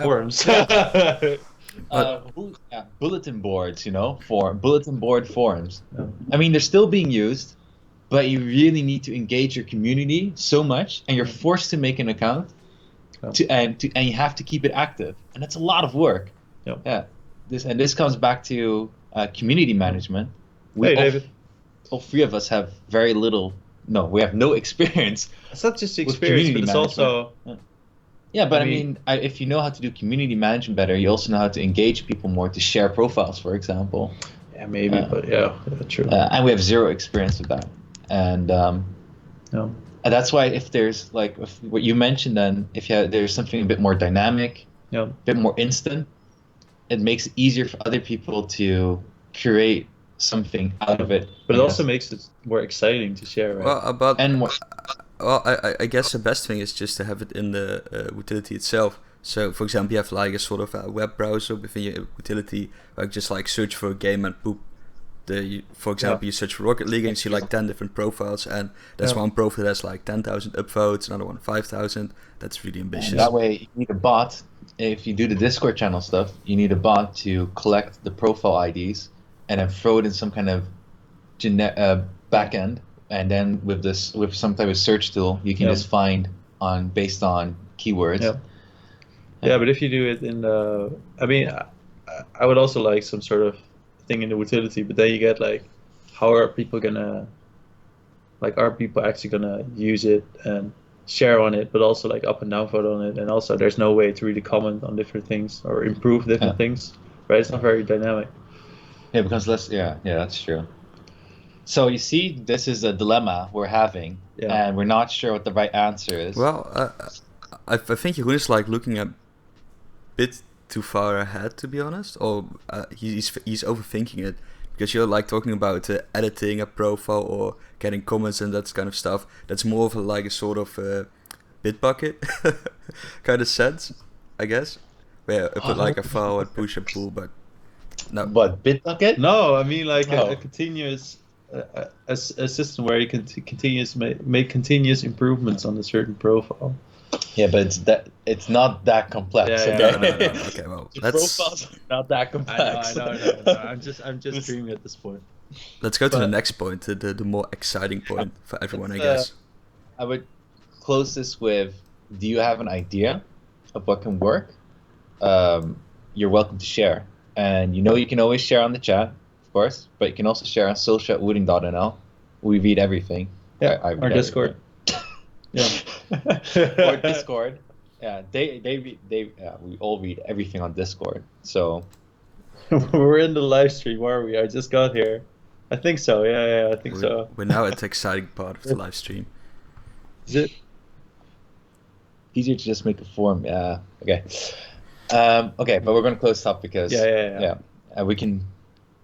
forums. Bulletin boards, bulletin board forums. I mean, they're still being used, but you really need to engage your community so much, and you're forced to make an account, and you have to keep it active, and it's a lot of work. This comes back to community management. David. All three of us have very little. No, we have no experience. It's not just the experience, but it's also. Yeah, but I mean, if you know how to do community management better, you also know how to engage people more, to share profiles, for example. Yeah, maybe, but true. And we have zero experience with that. And that's why if there's what you mentioned, then if there's something a bit more dynamic, a bit more instant, it makes it easier for other people to create something out of it. But it also makes it more exciting to share, right? I guess the best thing is just to have it in the utility itself. So, for example, you have like a sort of a web browser within your utility, like just like search for a game and boop. For example, you search for Rocket League and you see like 10 different profiles, and there's one profile that's like 10,000 upvotes, another one 5,000. That's really ambitious. And that way, you need a bot. If you do the Discord channel stuff, you need a bot to collect the profile IDs and then throw it in some kind of backend. And then with some type of search tool, you can just find based on keywords. Yeah, but if you do it in the, I mean, I would also like some sort of thing in the utility, but then you get like, how are people gonna, like, are people actually gonna use it and share on it, but also like up and down vote on it, and also there's no way to really comment on different things or improve different things, right? It's not very dynamic. Yeah, because that's true. So you see, this is a dilemma we're having, and we're not sure what the right answer is. Well, I think Jeroen is like looking a bit too far ahead, to be honest, or he's overthinking it, because you're like talking about editing a profile or getting comments and that kind of stuff. That's more of like a sort of Bitbucket kind of sense, I guess, where I put like a file and push and pull, but no. What, Bitbucket? No, I mean like a continuous. A system where you can make continuous improvements on a certain profile. Yeah, but it's not that complex. Yeah, okay? No. Okay, well, profiles are not that complex. I know. I'm just dreaming at this point. Let's go to the next point, the more exciting point for everyone, I guess. I would close this with: do you have an idea of what can work? You're welcome to share, and you can always share on the chat. Course, but you can also share on social@wooding.nl. We read everything. Yeah, I read our Discord. Or Discord. Yeah, we all read everything on Discord. So we're in the live stream, are we? I just got here. I think so. Yeah, I think so. We're now at the exciting part of the live stream. Is it easier to just make a form? Yeah. Okay. Okay, but we're gonna close up because we can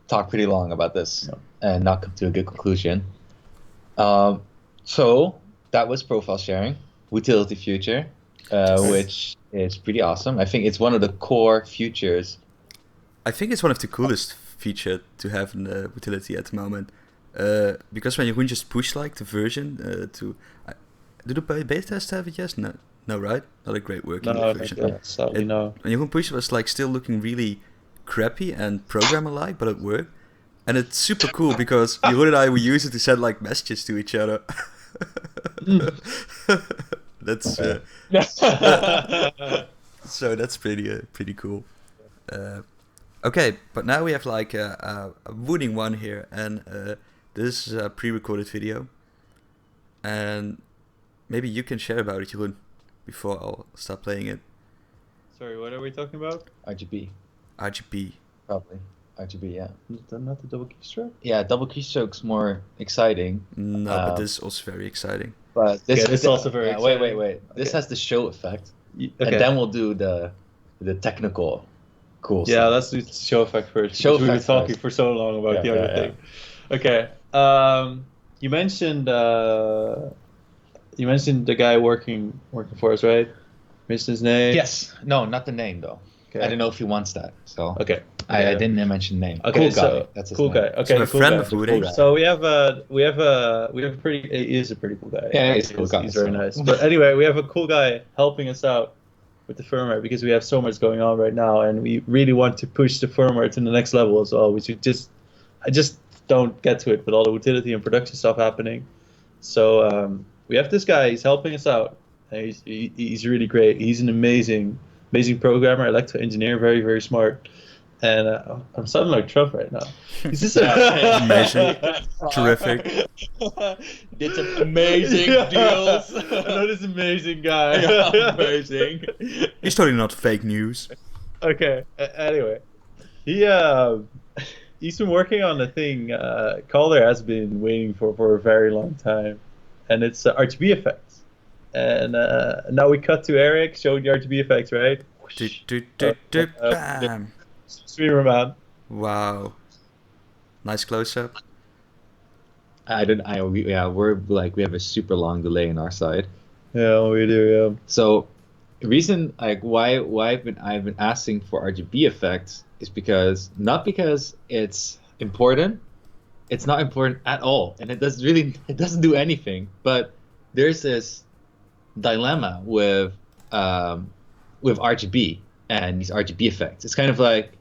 talk pretty long about this and not come to a good conclusion. So that was profile sharing, utility future, which is pretty awesome. I think it's one of the core features. I think it's one of the coolest feature to have in the utility at the moment, because when you just push like the version do the beta test have it? Yes, no, right? Not a great working version. Sadly, no. When you push, it was like still looking really crappy and programmer-like, but it worked. And it's super cool because Jeroen and I, we use it to send like messages to each other. That's So that's pretty cool. Okay, but now we have like a wooding one here, and this is a pre-recorded video, and maybe you can share about it, Jeroen, before I'll start playing it. Sorry, what are we talking about? RGB, RGB. probably. RGB, yeah. Is that not the double keystroke? Yeah, double keystrokes more exciting. No, but this is also very exciting. But this, Yeah, this is also very yeah, wait, exciting. This Okay. has the show effect, Okay. and then we'll do the technical cool Yeah, stuff. let's do the show effect first. Show because we've been effect talking first. for so long about Yeah, the other yeah, thing. Okay. You mentioned the guy working for us, right? Missed his name. Yes. No, not the name though. Okay. I don't know if he wants that. So Okay. I didn't mention name. Okay. Cool guy. So That's his cool name. guy. Okay. So a cool friend guy. of Woody. guy. So we have a pretty. He is a pretty cool guy. Yeah, he's a cool guy, He's very so. nice. But anyway, we have a cool guy helping us out with the firmware because we have so much going on right now, and we really want to push the firmware to the next level as well. I just don't get to it with all the utility and production stuff happening. So we have this guy. He's helping us out. And he's really great. He's an amazing programmer, electrical engineer, very very smart. And I'm sounding like Trump right now. He's just Amazing. Terrific. Did some amazing deals. I know this amazing guy. Yeah, amazing. He's totally not fake news. Okay. Anyway, he's been working on a thing Calder has been waiting for a very long time, and it's RGB effects. And now we cut to Eric showing the RGB effects, right? Bam. Streamer man. Wow. Nice close up. We have a super long delay on our side. Yeah, we do. So, the reason why I've been asking for RGB effects is not because it's important. It's not important at all, and it doesn't do anything. But there's this dilemma with RGB and these RGB effects. It's kind of like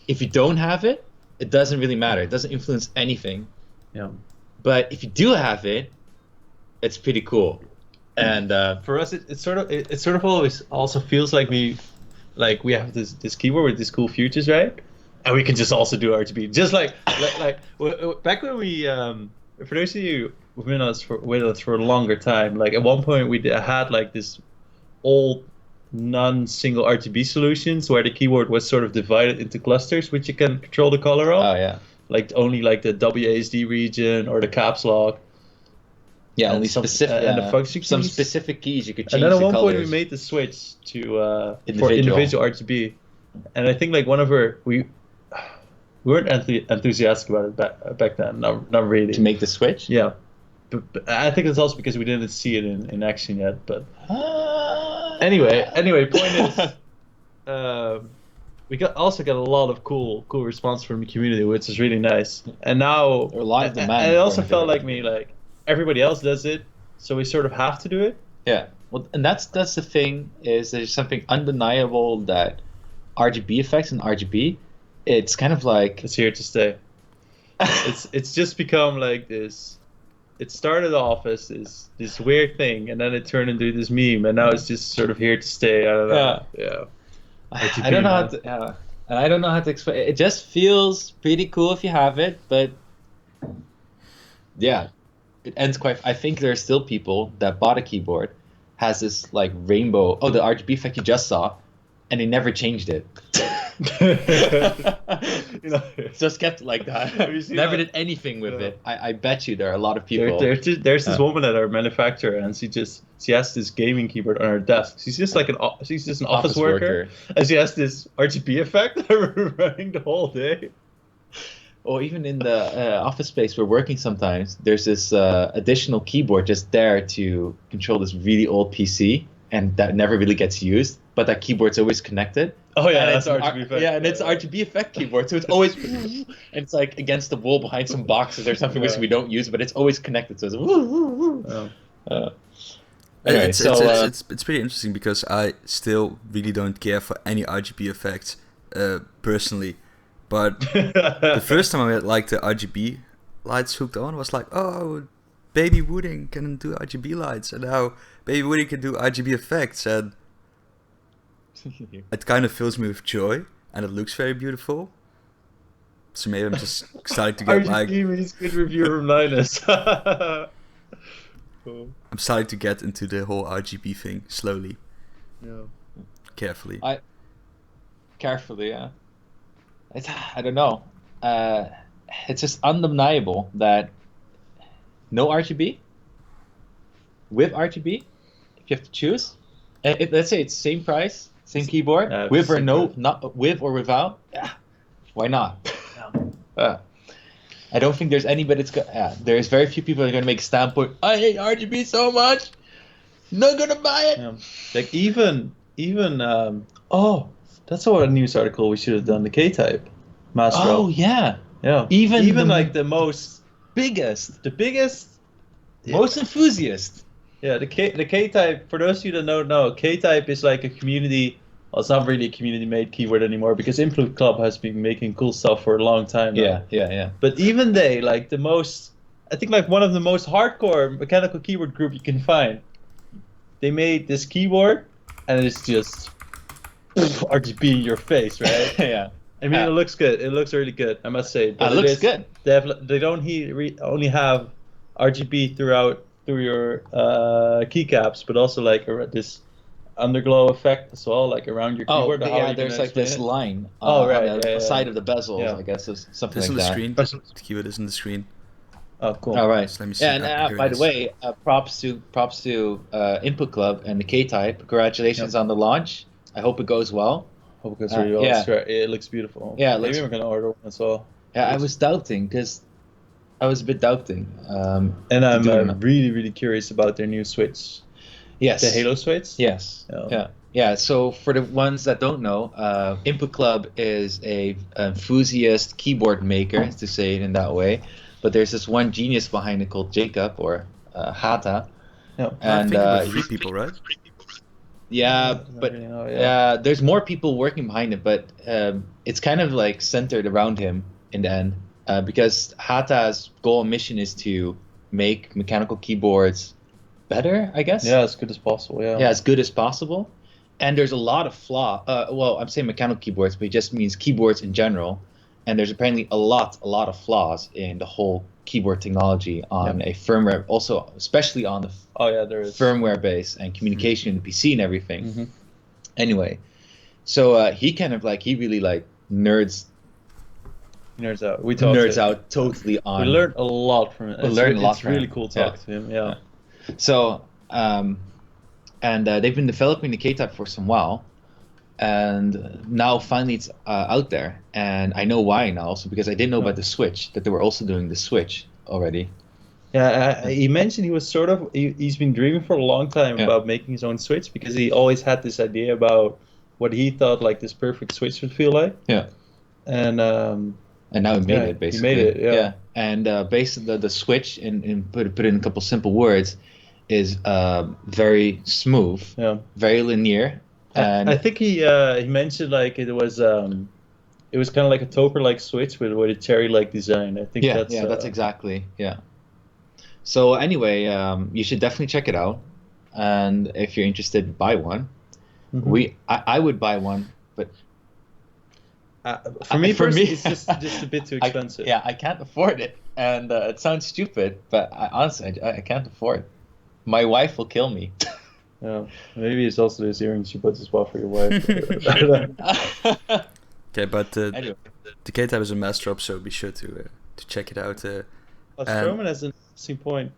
if you don't have it, it doesn't really matter. It doesn't influence anything. Yeah. But if you do have it, it's pretty cool. And For us, it sort of always also feels like we have this keyboard with these cool features, right? And we can just also do RGB, just like back when we for those of you who've been with us for a longer time, like at one point we had like this old non-single RGB solutions where the keyboard was sort of divided into clusters, which you can control the color of. oh yeah, Like only like the WASD region or the caps lock. yeah, And only some- specific and the function some keys. specific keys you could change. And then at the one point we colors. made the switch to for Individual. individual RGB, and I think like we weren't enthusiastic about it back then. Not really. to make the switch. Yeah, but I think it's also because we didn't see it in action yet. But anyway, point is, we also got a lot of cool response from the community, which is really nice. And now There are a lot of demand and it for also it. felt like everybody else does it, so we sort of have to do it. Yeah, well, and that's the thing is there's something undeniable that RGB effects and RGB, it's kind of like It's here to stay. It's just become like this. It started off as this weird thing, and then it turned into this meme, and now it's just sort of here to stay. I don't know. Yeah. I don't know how to. Yeah, and I don't know how to explain. It just feels pretty cool if you have it, but yeah, it ends quite. I think there are still people that bought a keyboard, has this like rainbow. Oh, the RGB effect you just saw, and they never changed it. You know, Just kept it like that. Have you seen Never that? did anything with Yeah. it. I bet you there are a lot of people. there's this woman at our manufacturer, and she has this gaming keyboard on her desk. She's just like an office worker, and she has this RGB effect running the whole day. Or even in the office space we're working sometimes, there's this additional keyboard just there to control this really old PC, and that never really gets used, but that keyboard's always connected. Oh yeah, And that's it's RGB effect. Yeah, and it's RGB effect keyboard, so it's always, and it's like against the wall behind some boxes or something which Yeah. we don't use, but it's always connected, so it's Oh. Anyway, It's pretty interesting because I still really don't care for any RGB effects personally, but the first time I had like the RGB lights hooked on was like, oh, Baby Wooding can do RGB lights, and now Baby Wooding can do RGB effects, and it kind of fills me with joy, and it looks very beautiful. So maybe I'm just starting to get like RGB means good review from Linus. Cool. I'm starting to get into the whole RGB thing slowly, Yeah. carefully. Carefully, yeah. I don't know. It's just undeniable that no RGB, with RGB, if you have to choose, let's say it's same price, same keyboard, with or same no, price. not with or without. Yeah, why not? I don't think there's anybody that's there's very few people that are gonna make a standpoint. I hate RGB so much. Not gonna buy it. Yeah. Like even oh, that's a news article we should have done. The K-Type Mastro. Oh yeah. Yeah. Even the like the most biggest, the biggest. most enthusiast. Yeah, the K-Type. For those of you that don't know, K-Type is like a community. Well, it's not really a community-made keyboard anymore because Input Club has been making cool stuff for a long time now. Yeah. But even they, like the most, I think like one of the most hardcore mechanical keyboard group you can find. They made this keyboard, and it's just RGB in your face, right? Yeah. I mean, it looks good. It looks really good, I must say. It looks good. They don't only have RGB through your keycaps, but also like this underglow effect as well, like around your keyboard. Oh, How are yeah, you there's gonna like this explain line Oh, right, on the yeah, side yeah. of the bezels, Yeah. I guess, is something This like on the that. screen. The keyword is on the screen. it? Oh, cool. All right. So let me see. Yeah, and Here it by the is. way, props to Input Club and the K-Type. Congratulations on the launch. I hope it goes well. Hope it goes really well. yeah. It's right. It looks beautiful. Yeah, it Maybe looks- we're gonna order one as well. Yeah, I was doubting because I was a bit doubting. And I'm do it. really, really curious about their new Switch, Yes. the Halo Switch. Yes. Yeah. Yeah. So for the ones that don't know, Input Club is a enthusiast keyboard maker, to say it in that way. But there's this one genius behind it called Jacob or Hata. Yeah. I And think it was he's- 3 people, right? yeah, I don't but really know, yeah. there's more people working behind it, but it's kind of like centered around him in the end, because Hata's goal and mission is to make mechanical keyboards better, I guess. Yeah, as good as possible. Yeah. Yeah, as good as possible. And there's a lot of well, I'm saying mechanical keyboards, but it just means keyboards in general. And there's apparently a lot of flaws in the whole keyboard technology on a firmware, also especially on the Oh yeah, there is. firmware base and communication in the PC and everything. Mhm. Anyway, so he really like nerds Nerds out. We talked. out totally on. We learned a lot from it. We learned a lot It's from really it. cool talking to him. Yeah. So, and they've been developing the K-Type for some while, and now finally it's out there. And I know why now, also because I didn't know about the Switch, that they were also doing the Switch already. Yeah, he mentioned he was he's been dreaming for a long time Yeah. about making his own Switch because he always had this idea about what he thought like this perfect Switch would feel like. Yeah. And And now he made Yeah, it, he basically. made it, yeah. And basically the Switch, and put it in a couple simple words, is very smooth, yeah. very linear. And I think he mentioned like it was kind of like a Toper-like Switch with a cherry-like design. I think that's exactly, yeah. So anyway, you should definitely check it out. And if you're interested, buy one. Mhm. I would buy one, but For me, for me- it's just a bit too expensive. I can't afford it. And it sounds stupid, but honestly, I can't afford it. My wife will kill me. Yeah. Maybe it's also those earrings you put as well for your wife. Okay, but Anyway. the K-Type is a mass drop, so be sure to check it out. Strowman has an interesting point.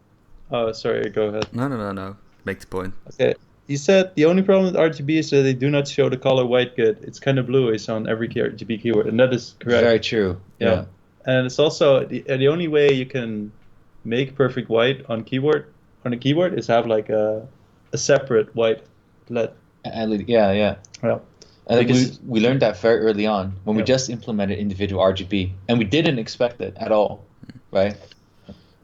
Oh, sorry. Go ahead. No. Make the point. Okay. He said the only problem with RGB is that they do not show the color white good. It's kind of bluish on every RGB keyword, and that is correct. Very true. Yeah. And it's also the only way you can make perfect white on a keyboard is have like a separate white LED. And yeah. Yeah. And Because- we learned that very early on when we Yeah. just implemented individual RGB, and we didn't expect it at all, right?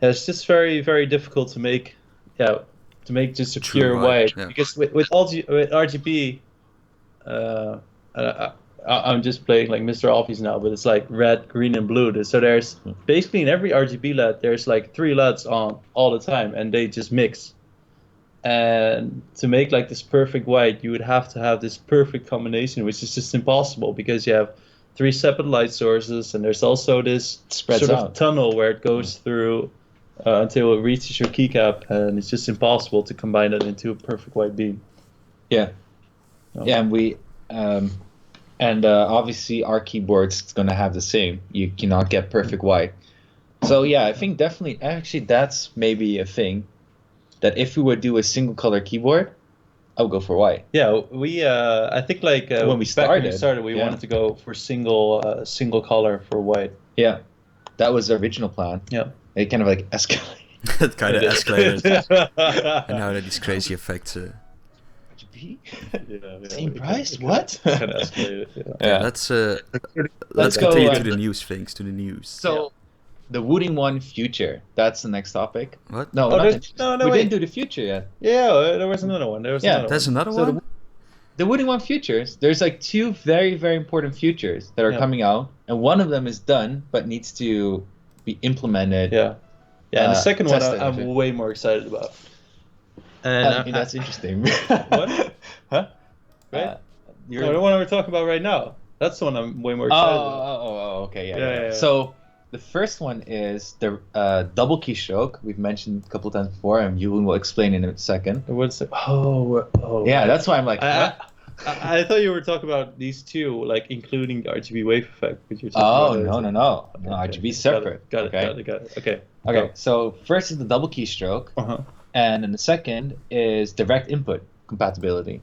Yeah, it's just very, very difficult to make. Yeah, to make just a True pure white, white yeah. because with RGB, I'm just playing like Mr. Office now, but it's like red, green, and blue. So there's basically in every RGB LED, there's like 3 LEDs on all the time, and they just mix. And to make like this perfect white, you would have to have this perfect combination, which is just impossible because you have 3 separate light sources, and there's also this Spreads sort of out. tunnel where it goes through until it reaches your keycap, and it's just impossible to combine that into a perfect white beam. Yeah. No. Yeah, and we obviously our keyboard's going to have the same. You cannot get perfect white. So yeah, I think definitely actually that's maybe a thing that if we would do a single color keyboard, I would go for white. Yeah, we I think like When we back when we started, started, we yeah. wanted to go for single color for white. Yeah. That was the original plan. Yeah. It kind of like escalated. It kind of It escalated. is. And now that these crazy effects. Same price? What? Kind of escalated. Yeah. Yeah. Let's Let's go, continue to uh, the news things. To the news. So, the Wooting One future. That's the next topic. What? No, Oh, not there's- the- no, we wait. didn't do the future yet. Yeah, there was another one. Yeah, There's another So one. the Wooting One futures. There's like 2 very, very important futures that are Yeah. coming out, and one of them is done but needs to be implemented. Yeah. Yeah, and the second one tested, I I'm think. way more excited about. I And mean, that's interesting. What? Huh? Right? You're... No, the one we're talking about right now. That's the one I'm way more Oh, excited about. okay, Yeah, yeah. yeah. So the first one is the double keystroke. We've mentioned a couple times before, and you will explain in a second. What's it? Oh. Yeah, that's why I'm like, I, what? I thought you were talking about these two, like including the RGB wave effect, but you're Oh, talking about no. Okay, No, okay. RGB separate. Got it. Okay. Okay. Okay, so first is the double keystroke, Uh-huh. and then the second is direct input compatibility.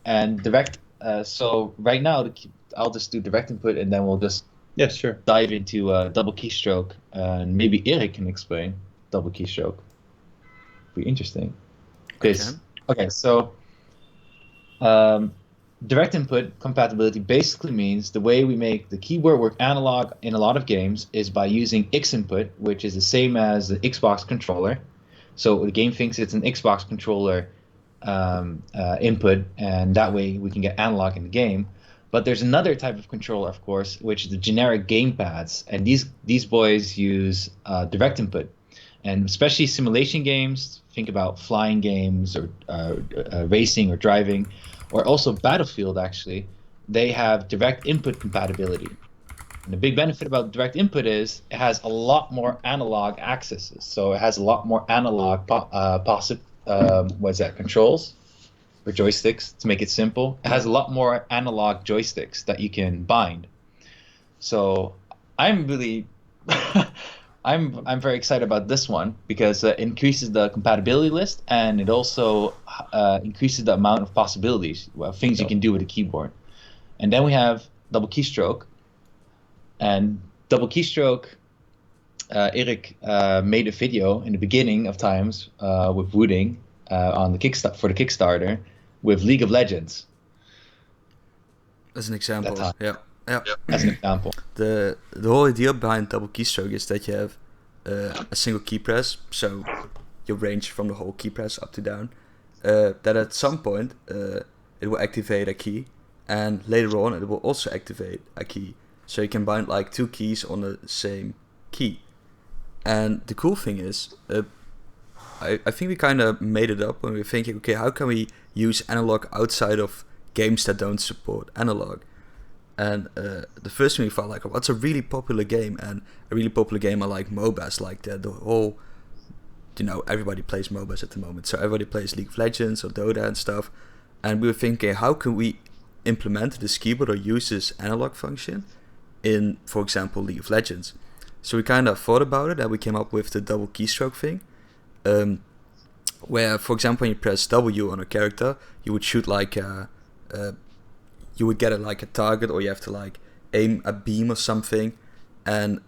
And direct, so right now, I'll just do direct input, and then we'll just Yeah, sure. dive into double keystroke, and maybe Eric can explain double keystroke. Be interesting. Because okay, so direct input compatibility basically means the way we make the keyboard work analog in a lot of games is by using X input, which is the same as the Xbox controller. So the game thinks it's an Xbox controller input, and that way we can get analog in the game. But there's another type of controller, of course, which is the generic gamepads, and these boys use direct input, and especially simulation games. Think about flying games or racing or driving, or also Battlefield. Actually, they have direct input compatibility. And the big benefit about direct input is it has a lot more analog accesses. So it has a lot more analog controls or joysticks, to make it simple. It has a lot more analog joysticks that you can bind. So I'm really I'm very excited about this one because it increases the compatibility list, and it also increases the amount of possibilities, things you can do with a keyboard. And then we have double keystroke. And double keystroke, Eric made a video in the beginning of times with Wooting on the Kickstarter with League of Legends. As an example. That's Yeah. As an example. The whole idea behind double keystroke is that you have a single key press, so you range from the whole key press up to down. That at some point it will activate a key, and later on it will also activate a key. So you can bind like 2 keys on the same key. And the cool thing is, I think we kind of made it up when we were thinking, okay, how can we use analog outside of games that don't support analog? And the first thing we felt like, what's a really popular game? And a really popular game are like MOBAs, like the whole, everybody plays MOBAs at the moment. So everybody plays League of Legends or Dota and stuff. And we were thinking, how can we implement this keyboard or use this analog function in, for example, League of Legends? So we kind of thought about it, and we came up with the double keystroke thing, where, for example, when you press W on a character, you would shoot like you would get like a target, or you have to like aim a beam or something, and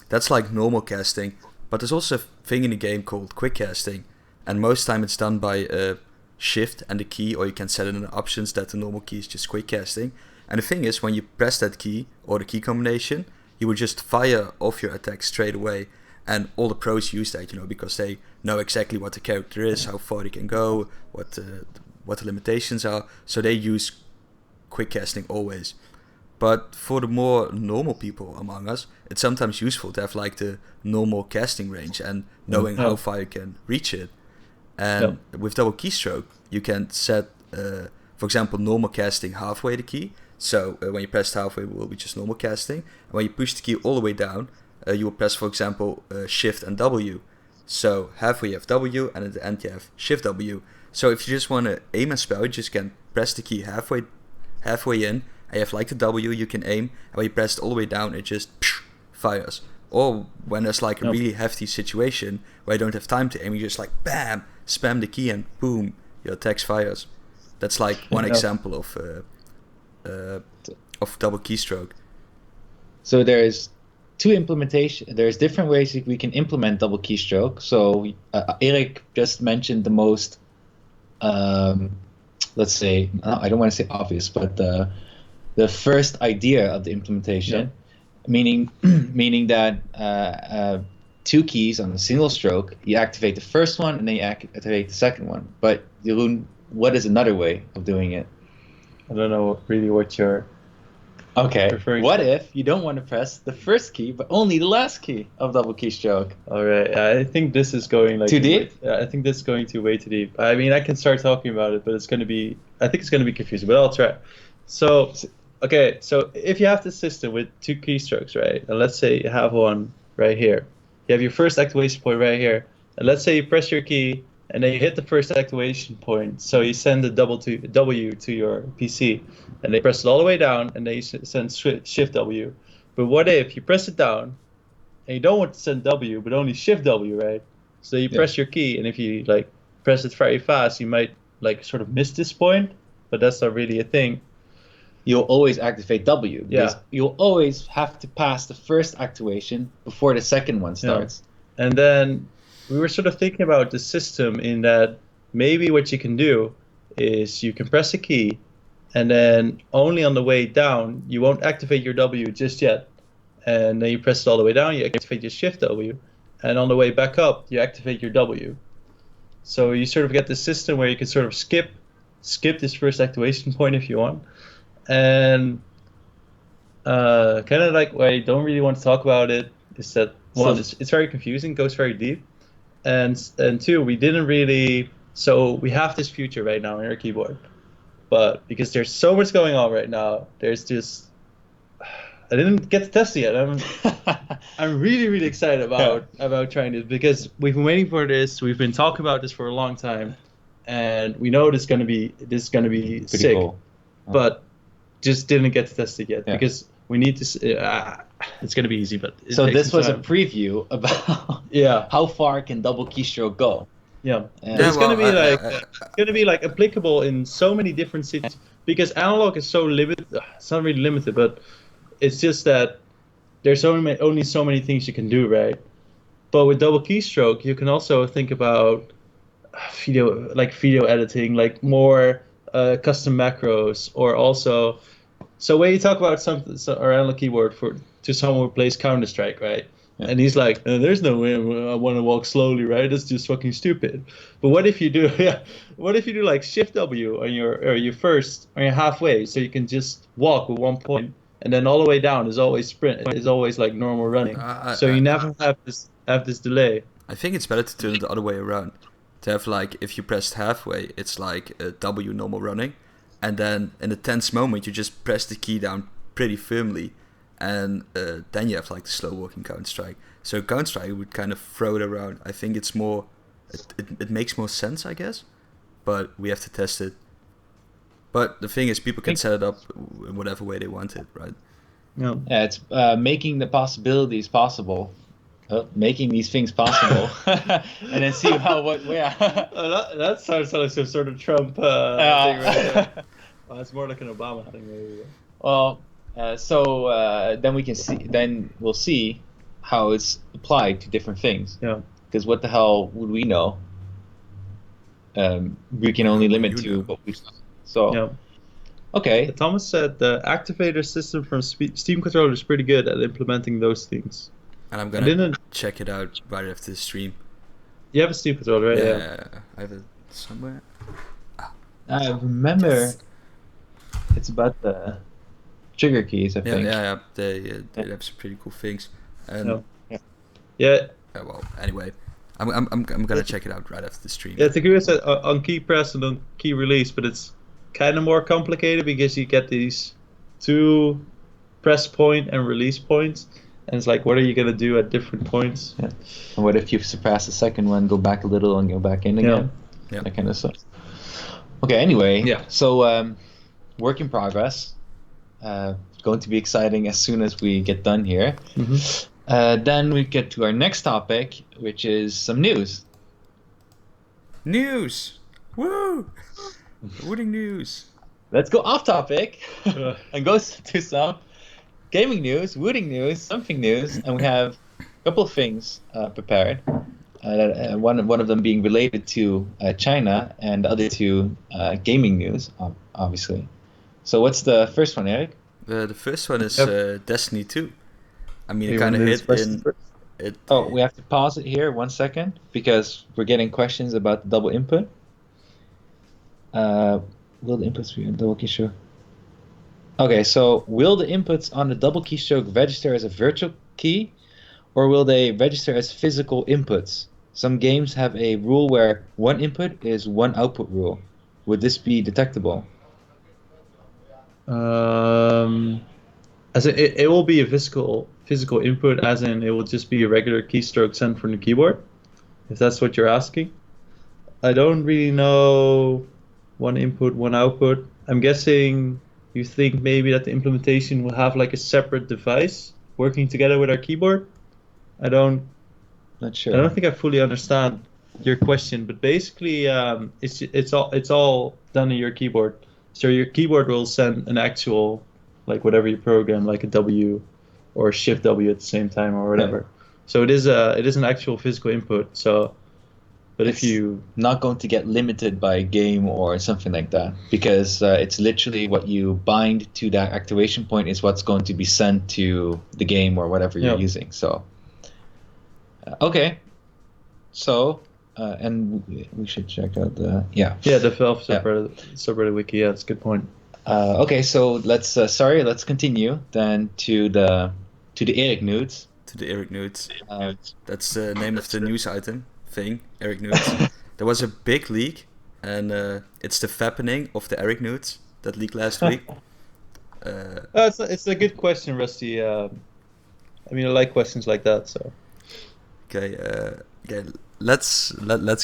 that's like normal casting. But there's also a thing in the game called quick casting, and most time it's done by shift and the key, or you can set it in the options that the normal key is just quick casting. And the thing is, when you press that key or the key combination, you would just fire off your attack straight away. And all the pros use that, because they know exactly what the character is, how far they can go, what the limitations are. So they use quick casting always. But for the more normal people among us, it's sometimes useful to have like the normal casting range and knowing how far you can reach it. And with double keystroke, you can set, for example, normal casting halfway the key. So when you press halfway, it will be just normal casting. And when you push the key all the way down, you will press, for example, Shift and W. So halfway you have W, and at the end you have Shift W. So if you just want to aim a spell, you just can press the key halfway in, and you have like the W, you can aim, and when you press it all the way down, it just fires. Or when there's like a really hefty situation where you don't have time to aim, you just like bam, spam the key, and boom, your attack fires. That's like one example of double keystroke. So there's there's different ways we can implement double keystroke. So Erik just mentioned the most, let's say, I don't want to say obvious, but the first idea of the implementation, meaning that two keys on a single stroke, you activate the first one and then you activate the second one. But Jeroen, what is another way of doing it? I don't know really what you're referring what to. if you don't want to press the first key but only the last key of double keystroke? All right, I think this is going like too deep. I think this is going way too deep. I mean, I can start talking about it, but I think it's going to be confusing. But I'll try. So, okay, so if you have this system with two keystrokes, right, and let's say you have one right here, you have your first activation point right here, and let's say you press your key. And then you hit the first activation point, so you send the W to your PC, and they press it all the way down, and then you send Shift W. But what if you press it down, and you don't want to send W, but only Shift W, right? So you press your key, and if you like press it very fast, you might like sort of miss this point, but that's not really a thing. You'll always activate W. Yeah. You'll always have to pass the first activation before the second one starts. Yeah. And then we were sort of thinking about the system in that maybe what you can do is you can press a key, and then only on the way down you won't activate your W just yet, and then you press it all the way down, you activate your Shift W, and on the way back up you activate your W. So you sort of get this system where you can sort of skip this first activation point if you want, and kind of like why I don't really want to talk about it is that one, it's very confusing, goes very deep. And two, we didn't really. So we have this future right now in our keyboard, but because there's so much going on right now, there's just. I didn't get to test it yet. I'm really excited about trying this because we've been waiting for this. We've been talking about this for a long time, and we know this is gonna be Pretty sick, cool. but just didn't get to test it yet because we need to. It's gonna be easy, but so this was a preview about how far can double keystroke go. Yeah, it's gonna be like applicable in so many different situations because analog is so limited. It's not really limited, but it's just that there's only so many things you can do, right? But with double keystroke, you can also think about video editing, like more custom macros, or also. So when you talk about or analog keyboard to someone who plays Counter-Strike, right? Yeah. And he's like, "There's no way I want to walk slowly, right? That's just fucking stupid." But what if you do? What if you do like Shift W on your first or your halfway, so you can just walk with 1 point, and then all the way down is always sprint. Is always like normal running. So you never have this delay. I think it's better to turn it the other way around. To have like if you pressed halfway, it's like a W normal running. And then in the tense moment, you just press the key down pretty firmly, and then you have like the slow walking Counter-Strike. So Counter-Strike would kind of throw it around. I think it's more, it makes more sense, I guess, but we have to test it. But the thing is, people can set it up in whatever way they want it, right? Yeah, it's making the possibilities possible. Making these things possible, and then see that sounds like some sort of Trump thing right there. Well, it's more like an Obama thing, maybe. Well, then we'll see how it's applied to different things. Yeah. Because what the hell would we know? We can only limit to what we know. So. Yeah. Okay. Thomas said the activator system from Steam controller is pretty good at implementing those things. And I'm gonna check it out right after the stream. You have a Steam controller, right? Yeah, I have it somewhere. I remember. It's about the trigger keys, I think. Yeah. They have some pretty cool things. And yeah. Well, anyway, I'm gonna check it out right after the stream. Yeah, it's agree with on key press and on key release, but it's kind of more complicated because you get these 2 press point and release points, and it's like, what are you gonna do at different points? Yeah. And what if you surpass the second one, go back a little, and go back in again? Yeah. That kind of stuff. Okay. Anyway. Yeah. So, work in progress. Going to be exciting as soon as we get done here. Then we get to our next topic, which is some news. News! Woo! Wooting news. Let's go off topic and go to some gaming news, wooting news, something news, and we have a couple of things prepared. One of them being related to China, and the other two gaming news, obviously. So what's the first one, Eric? The first one is Destiny 2. I mean, You it kind of want to hit express in. it first? It, Oh, we have to pause it here 1 second because we're getting questions about the double input. Will the inputs be on double keystroke? Okay, so will the inputs on the double keystroke register as a virtual key, or will they register as physical inputs? Some games have a rule where one input is one output rule. Would this be detectable? As it will be a physical input, as in it will just be a regular keystroke sent from the keyboard, if that's what you're asking. I don't really know one input, one output. I'm guessing you think maybe that the implementation will have like a separate device working together with our keyboard. I don't Not sure. think I fully understand your question, but basically it's all done in your keyboard. So your keyboard will send an actual, like whatever you program, like a W or Shift W at the same time or whatever. So it is an actual physical input. So, but if It's you not going to get limited by a game or something like that, because it's literally what you bind to that activation point is what's going to be sent to the game or whatever you're Yeah. using. So, okay. So, and we should check out the the Valve subreddit wiki, yeah, that's a good point. Okay, so let's continue then to the Eric Nudes. to the Eric Nudes. Uh, That's the name of the news item thing, Eric Nudes. There was a big leak, and it's the fappening of the Eric Nudes that leaked last week. It's a good question, Rusty. I mean, I like questions like that. So Okay, let's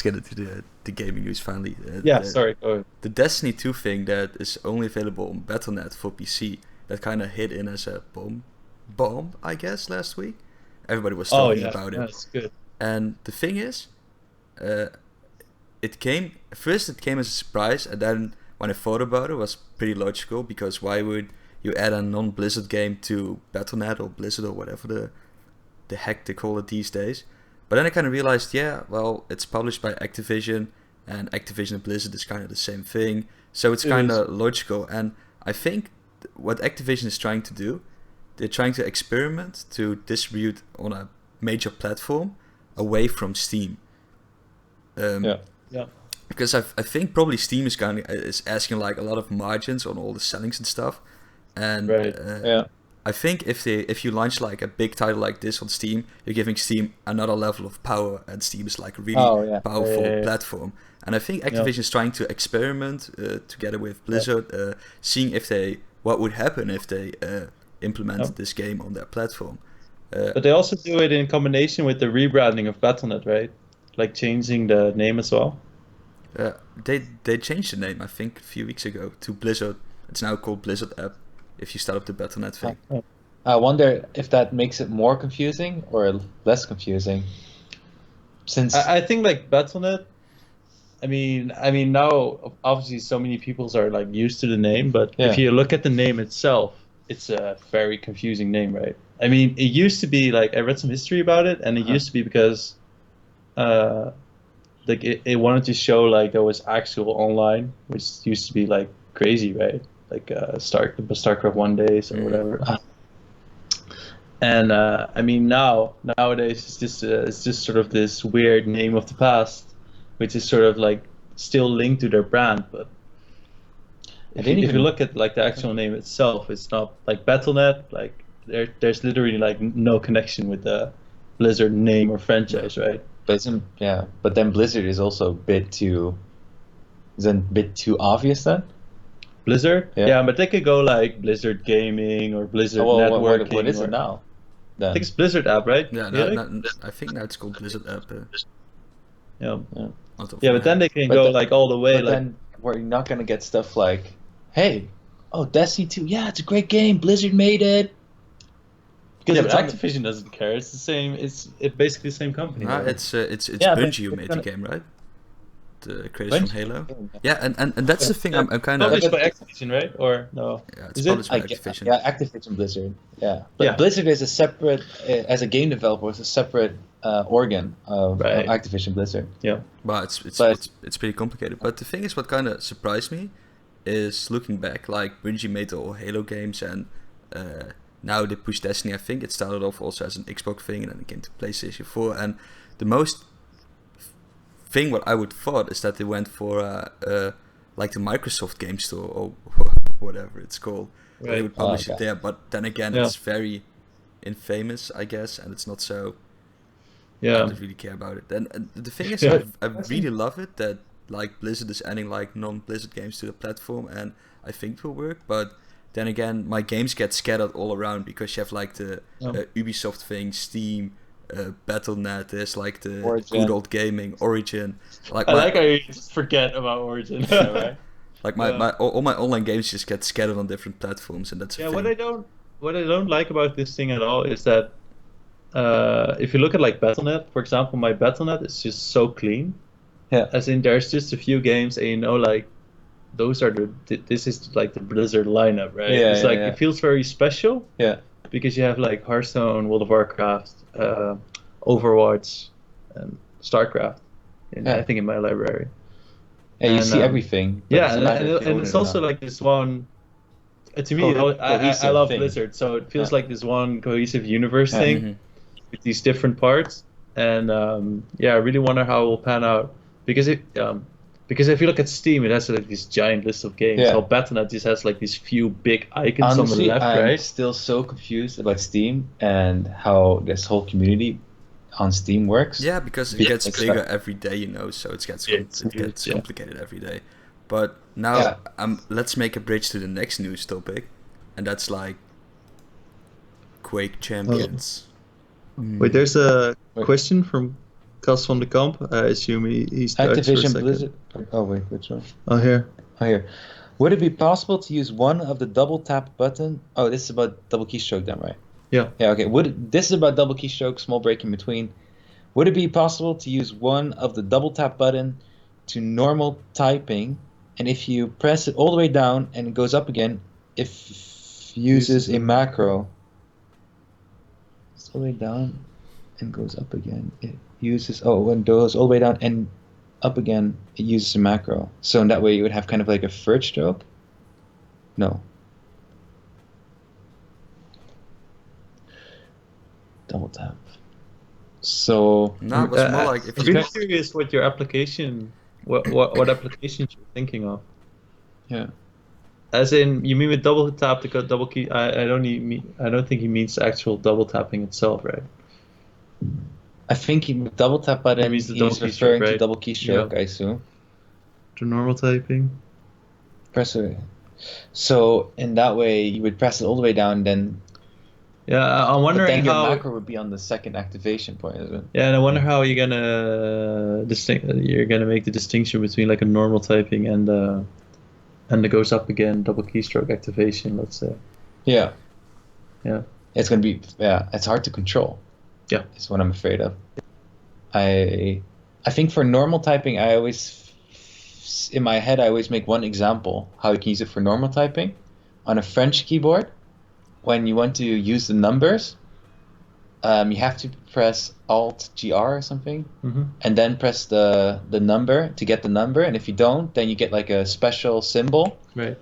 get into the gaming news finally. sorry. Go ahead. The Destiny 2 thing that is only available on Battle.net for PC, that kind of hit in as a bomb, I guess, last week. Everybody was talking about it. That's good. And the thing is, it came as a surprise, and then when I thought about it was pretty logical, because why would you add a non-Blizzard game to Battle.net or Blizzard or whatever the heck they call it these days? But then I kind of realized, it's published by Activision, and Activision and Blizzard is kind of the same thing, so it's kind of logical. And I think what Activision is trying to do, they're trying to experiment to distribute on a major platform away from Steam. Yeah. Because I think probably Steam is asking like a lot of margins on all the sellings and stuff, and Right. I think if you launch like a big title like this on Steam, you're giving Steam another level of power, and Steam is like a really powerful platform. And I think Activision is trying to experiment together with Blizzard, seeing what would happen if they implement this game on their platform. But they also do it in combination with the rebranding of Battle.net, right? Like changing the name as well. They changed the name, I think, a few weeks ago to Blizzard. It's now called Blizzard App if you start up the Battle.net thing. I wonder if that makes it more confusing or less confusing. Since I think like Battle.net. I mean now obviously so many people are like used to the name, but if you look at the name itself, it's a very confusing name, right? I mean, it used to be like, I read some history about it, and it used to be because like it wanted to show like there was actual online, which used to be like crazy, right? Like StarCraft 1 days or whatever. And I mean nowadays it's just sort of this weird name of the past, which is sort of like still linked to their brand, but if you look at like the actual name itself, it's not like Battle.net. Like there's literally like no connection with the Blizzard name or franchise, right? but then Blizzard is also a bit too, isn't a bit too obvious then? Blizzard? Yeah. Yeah, but they could go like Blizzard Gaming or Blizzard Oh, well, Networking. what is or- it now? I Then? think it's Blizzard app, right? Yeah, Erik? I think now it's called Blizzard App. Yeah. Out of Yeah, my but then head. they can But go the- like all the way. But Like then we're not gonna get stuff like, hey, oh, Destiny 2, yeah, it's a great game. Blizzard made it. Because yeah, it's but on the- Activision doesn't care. It's the same. It's basically the same company. Nah, right? it's Yeah, but Bungie who it's made gonna- the game, right? The creators from Bungie? Halo. Yeah, and that's the thing. I'm kind of Published but- by Activision, right? Or no? yeah, it's Is it? published by I get- Activision. Yeah, Activision Blizzard. Yeah, but Yeah. Blizzard is a separate, as a game developer, it's a separate organ of Right. Activision Blizzard. But it's But- it's pretty complicated. But the thing is, what kind of surprised me is looking back, like Bungie made the whole Halo games, and now they push Destiny. I think it started off also as an Xbox thing, and then it came to PlayStation 4. And the most thing what I would thought is that they went for like the Microsoft Game Store or whatever it's called. They Right. would publish Oh, it okay. there, but then again, Yeah. it's very infamous, I guess, and it's not so. I Yeah. don't really care about it. And the thing is, Yeah. I really love it that like Blizzard is adding like non-Blizzard games to the platform, and I think it will work. But then again, my games get scattered all around because you have like the Yeah. Ubisoft thing, Steam, Battle.net. There's like the Origin. good old gaming, Origin. Like I my, like how you just forget about Origin. Right? like my, Yeah. my all my online games just get scattered on different platforms, and that's a Yeah, thing. what I don't like about this thing at all is that if you look at like Battle.net, for example, my Battle.net is just so clean. Yeah. As in, there's just a few games, and you know, like those are this is like the Blizzard lineup, right? Yeah, it's yeah, like yeah. it feels very special. Yeah. Because you have like Hearthstone, World of Warcraft, Overwatch, and StarCraft. Yeah. I think in my library. And you And, see everything. but Yeah, it's a and, matter if and, you own it's it or also not. like this one. To me, I Cohesive love thing. Blizzard, so it feels Yeah. like this one cohesive universe Yeah. thing Mhm. with these different parts. And yeah, I really wonder how it will pan out because if you look at Steam, it has like this giant list of games. Yeah. While Battle.net just has like these few big icons Honestly, on the left, I'm right? still so confused about Steam and how this whole community on Steam works. Yeah, because it Yeah, gets it's bigger like- every day, you know, so it gets Yeah, it's huge, yeah. complicated every day. But now, Yeah. let's make a bridge to the next news topic, and that's like Quake Champions. Wait, there's a Wait. question from Cas van de Kamp. I assume he's Dutch for a Activision second. Blizzard. Oh wait, which one? Oh, here. Oh, here. Would it be possible to use one of the double tap button? Oh, this is about double keystroke then, right? Yeah. Yeah, okay. This is about double keystroke, small break in between. Would it be possible to use one of the double tap button to normal typing, and if you press it all the way down and it goes up again, if uses a macro. It's all the way down and goes up again. It uses when it goes all the way down and up again, it uses a macro. So in that way, you would have kind of like a third stroke. No. Double tap. So No, it was more like if I'm you really curious what your application, what applications you're thinking of. yeah, As in, you mean with double tap to go double key? I don't think he means actual double tapping itself, right? I think with double tap button, It means the he's double keystroke, referring to right? double keystroke, Yeah. I assume. To normal typing. Press it. So in that way, you would press it all the way down, then. Yeah, I'm But wondering then your how. macro would be on the second activation point, isn't it? Yeah, and I wonder how you're gonna make the distinction between like a normal typing and the goes up again double keystroke activation. Let's say. Yeah. Yeah. It's gonna be it's hard to control. Yeah. Is what I'm afraid of. I think for normal typing, I always in my head I always make one example how you can use it for normal typing on a French keyboard. When you want to use the numbers, you have to press Alt GR or something, Mm-hmm. and then press the number to get the number. And if you don't, then you get like a special symbol. Right.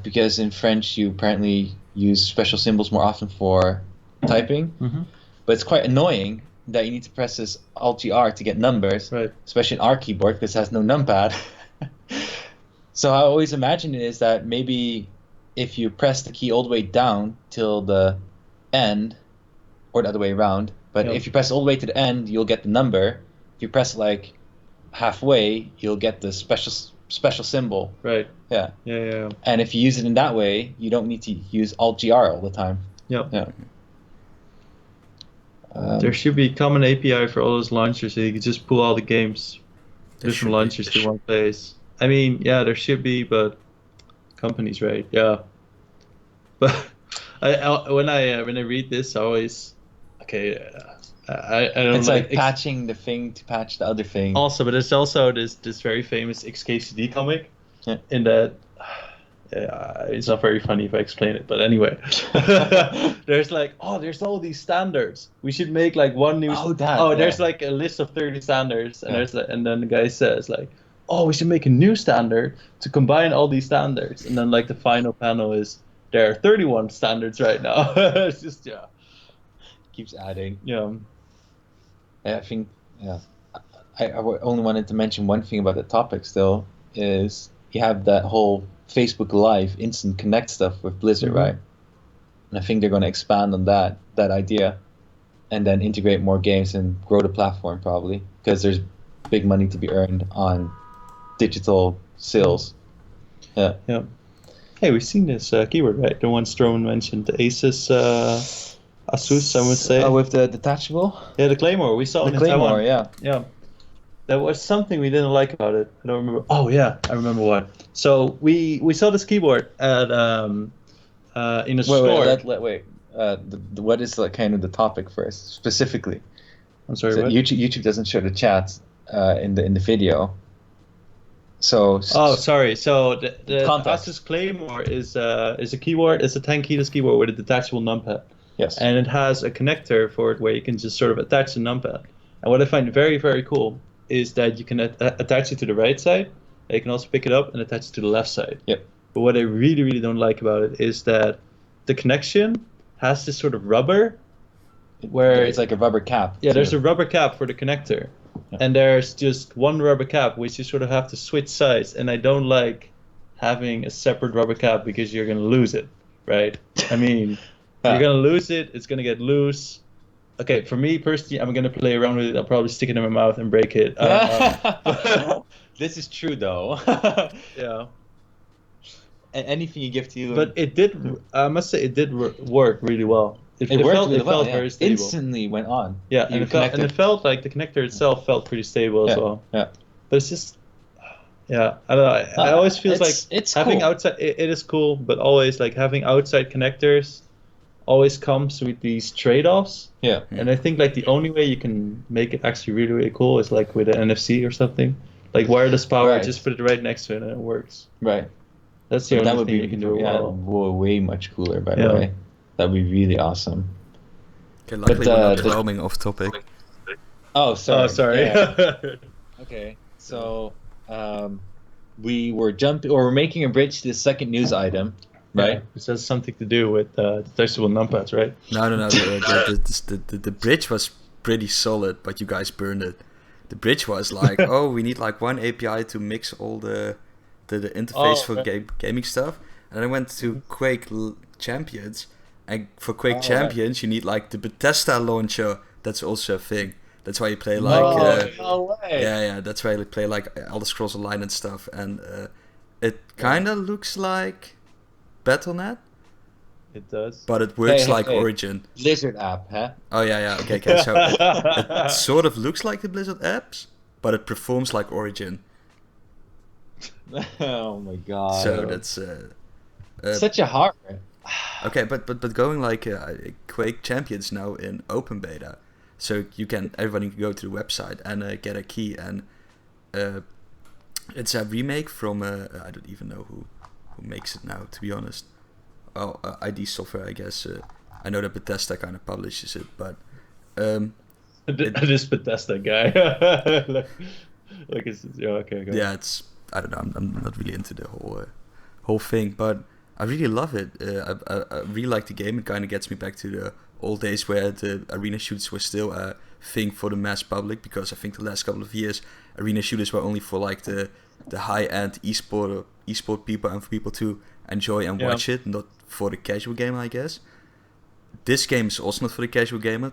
Because in French you apparently use special symbols more often for typing. Mm-hmm. But it's quite annoying that you need to press this Alt GR to get numbers, Right. especially in our keyboard because it has no numpad. So I always imagine it is that maybe if you press the key all the way down till the end, or the other way around, But Yep. if you press all the way to the end, you'll get the number. If you press like halfway, you'll get the special symbol. Right. Yeah. Yeah. And if you use it in that way, you don't need to use Alt GR all the time. Yep. Yeah. There should be a common API for all those launchers, so you can just pull all the games, There should different be. launchers to one place. I mean, yeah, there should be, but companies, right? Yeah. But when I read this, I always I don't It's like ex- patching the thing to patch the other thing. Also, but there's also this very famous XKCD comic, Yeah. in that it's not very funny if I explain it, but anyway, there's like, there's all these standards. We should make like one new. There's like a list of 30 standards, and and then the guy says like, we should make a new standard to combine all these standards, and then like the final panel is there are 31 standards right now. It's just Keeps adding. yeah. I think, I only wanted to mention one thing about the topic still, is you have that whole Facebook Live instant connect stuff with Blizzard, Mhm. right? And I think they're going to expand on that idea, and then integrate more games and grow the platform probably, because there's big money to be earned on digital sales. Yeah. Yeah. Hey, we've seen this keyword, right? The one Stroman mentioned, the Asus, I would say. Oh, with the detachable? Yeah, the Claymore. We saw The it in Claymore, Taiwan. yeah. Yeah. There was something we didn't like about it. I don't remember. Oh yeah, I remember what. So we saw this keyboard at in a store. Wait. What is like kind of the topic first specifically? I'm sorry. So What? YouTube doesn't show the chat in the video. So Sorry. So the Context. Asus Claymore is a keyboard. It's a 10 keyless keyboard with a detachable numpad, yes. and it has a connector for it where you can just sort of attach the numpad. And what I find very, very cool is that you can attach it to the right side. And you can also pick it up and attach it to the left side. Yep. But what I really, really don't like about it is that the connection has this sort of rubber where it's like a rubber cap. yeah, too. there's a rubber cap for the connector, Yeah. and there's just one rubber cap which you sort of have to switch sides. And I don't like having a separate rubber cap because you're gonna lose it, right? I mean, you're gonna lose it. It's gonna get loose. Okay, for me personally, I'm gonna play around with it. I'll probably stick it in my mouth and break it. This is true though. Yeah. And anything you give to you, But it did. I must say, it did work really well. it worked felt, really it well. felt Yeah. very stable. Instantly went on. Yeah, You and it connected. felt like the connector itself felt pretty stable as Yeah, well. yeah. But it's just, yeah, I don't know. I always feels like it's having cool. outside. It is cool, but always like having outside connectors always comes with these trade-offs. Yeah. And I think like the only way you can make it actually really, really cool is like with an NFC or something. Like wireless power, Right. just put it right next to it and it works. Right. That's the That only would thing be you can do well. way much cooler, by Yeah. the way. That'd be really awesome. Okay, luckily But, we're not the- roaming off topic. Oh, sorry. Oh, sorry. Yeah. Okay, so we were we're making a bridge to the second news item, right? Yeah, which has something to do with detachable numpads, right? No. The bridge was pretty solid, but you guys burned it. The bridge was like, we need like one API to mix all the interface for gaming stuff. And I went to Quake Champions, and for Quake Champions you need like the Bethesda launcher. That's also a thing. That's why you play like no way. yeah. That's why you play like Elder Scrolls Online and stuff. And it kind of looks like Battle.net, It does. but it works Hey, like hey. Origin. Blizzard app, huh? Oh yeah. Okay. So it sort of looks like the Blizzard apps, but it performs like Origin. Oh my god. So that's such a horror. okay. But going like Quake Champions now in open beta, so everybody can go to the website and get a key, and it's a remake from I don't even know who makes it now, to be honest. Oh, ID Software, I guess. I know that Bethesda kind of publishes it, but This Bethesda guy. like it's okay. Go yeah, it's I don't know. I'm not really into the whole thing, but I really love it. I really like the game. It kind of gets me back to the old days where the arena shooters were still a thing for the mass public, because I think the last couple of years arena shooters were only for like the high end esport people and for people to enjoy and watch it, not for the casual gamer, I guess. This game is also not for the casual gamer,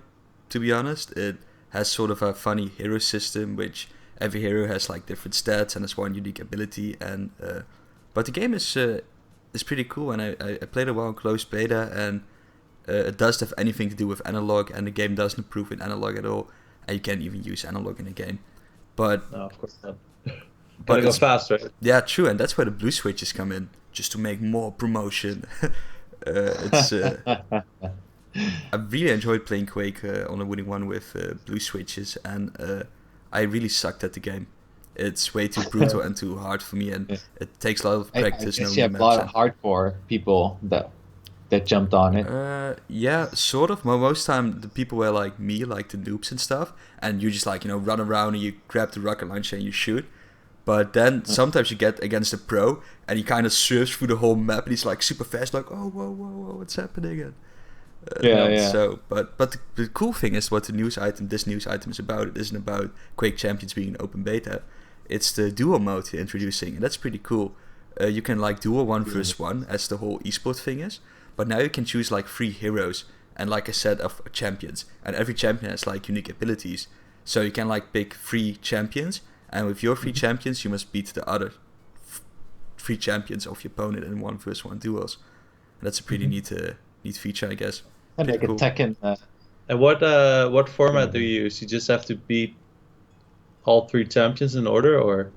to be honest. It has sort of a funny hero system, which every hero has like different stats and has one unique ability. And but the game is pretty cool, and I played it while in closed beta, and it doesn't have anything to do with analog, and the game doesn't improve in analog at all, and you can't even use analog in the game. But No, of course not. but Gotta go it's- fast, right? yeah, true, and that's where the blue switches come in, just to make more promotion. It's I really enjoyed playing Quake on a winning one with blue switches, and I really sucked at the game. It's way too brutal and too hard for me, and Yeah. it takes a lot of I practice. guess knowing you have the a lot maps of hardcore people that jumped on it. yeah, sort of. Most time the people were like me, like the noobs and stuff, and you just like run around and you grab the rocket launcher and you shoot. But then sometimes you get against a pro and he kind of surfs through the whole map and he's like super fast, like oh whoa, what's happening? And, Yeah. So, but the cool thing is what this news item is about. It isn't about Quake Champions being an open beta. It's the duo mode they're introducing, and that's pretty cool. You can like duo 1v1 as the whole esport thing is, but now you can choose like 3 heroes and like a set of champions, and every champion has like unique abilities. So you can like pick 3 champions, and with your 3 champions you must beat the other 3 champions of your opponent in 1v1 duels. And that's a pretty neat feature, I guess. And like Pretty a cool. Tekken. And what format do you use? You just have to beat all 3 champions in order, or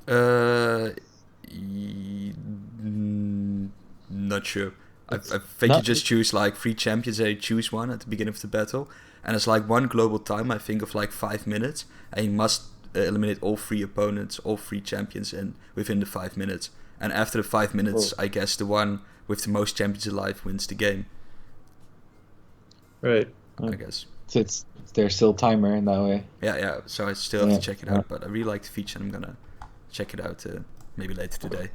Not sure. I It's think you not- just choose like 3 champions and you choose one at the beginning of the battle, and it's like one global time, I think, of like 5 minutes, and you must eliminate all 3 opponents, all 3 champions within the 5 minutes. And after the 5 minutes, I guess the one with the most champions alive wins the game, right? I guess. So there's still timer in that way. Yeah, so I still have Yeah, to check it out, but I really like the feature, and I'm gonna check it out maybe later today.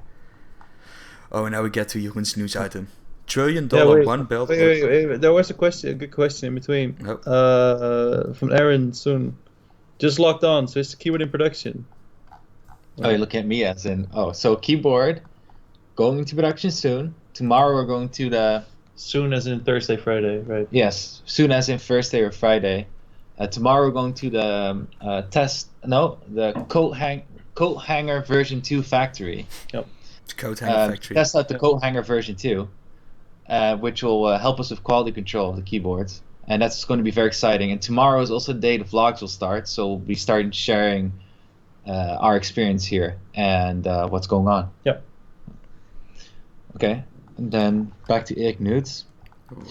Oh, and now we get to Jeroen's news item. $1 trillion wait, one belt. Wait. There was a good question in between. Oh. From Aaron soon. Just logged on, so it's the keyword in production. Oh, you're looking at me as in, so keyboard going into production soon. Tomorrow we're going to the, Soon as in Thursday, Friday, right? yes, soon as in Thursday or Friday. Tomorrow we're going to the coat hanger version 2 factory. It's Code Hanger Factory. Test out the coat hanger version 2, which will help us with quality control of the keyboards. And that's going to be very exciting. And tomorrow is also the day the vlogs will start, so we'll be starting sharing our experience here and what's going on. Yep. Okay, and then back to Erik Nudes.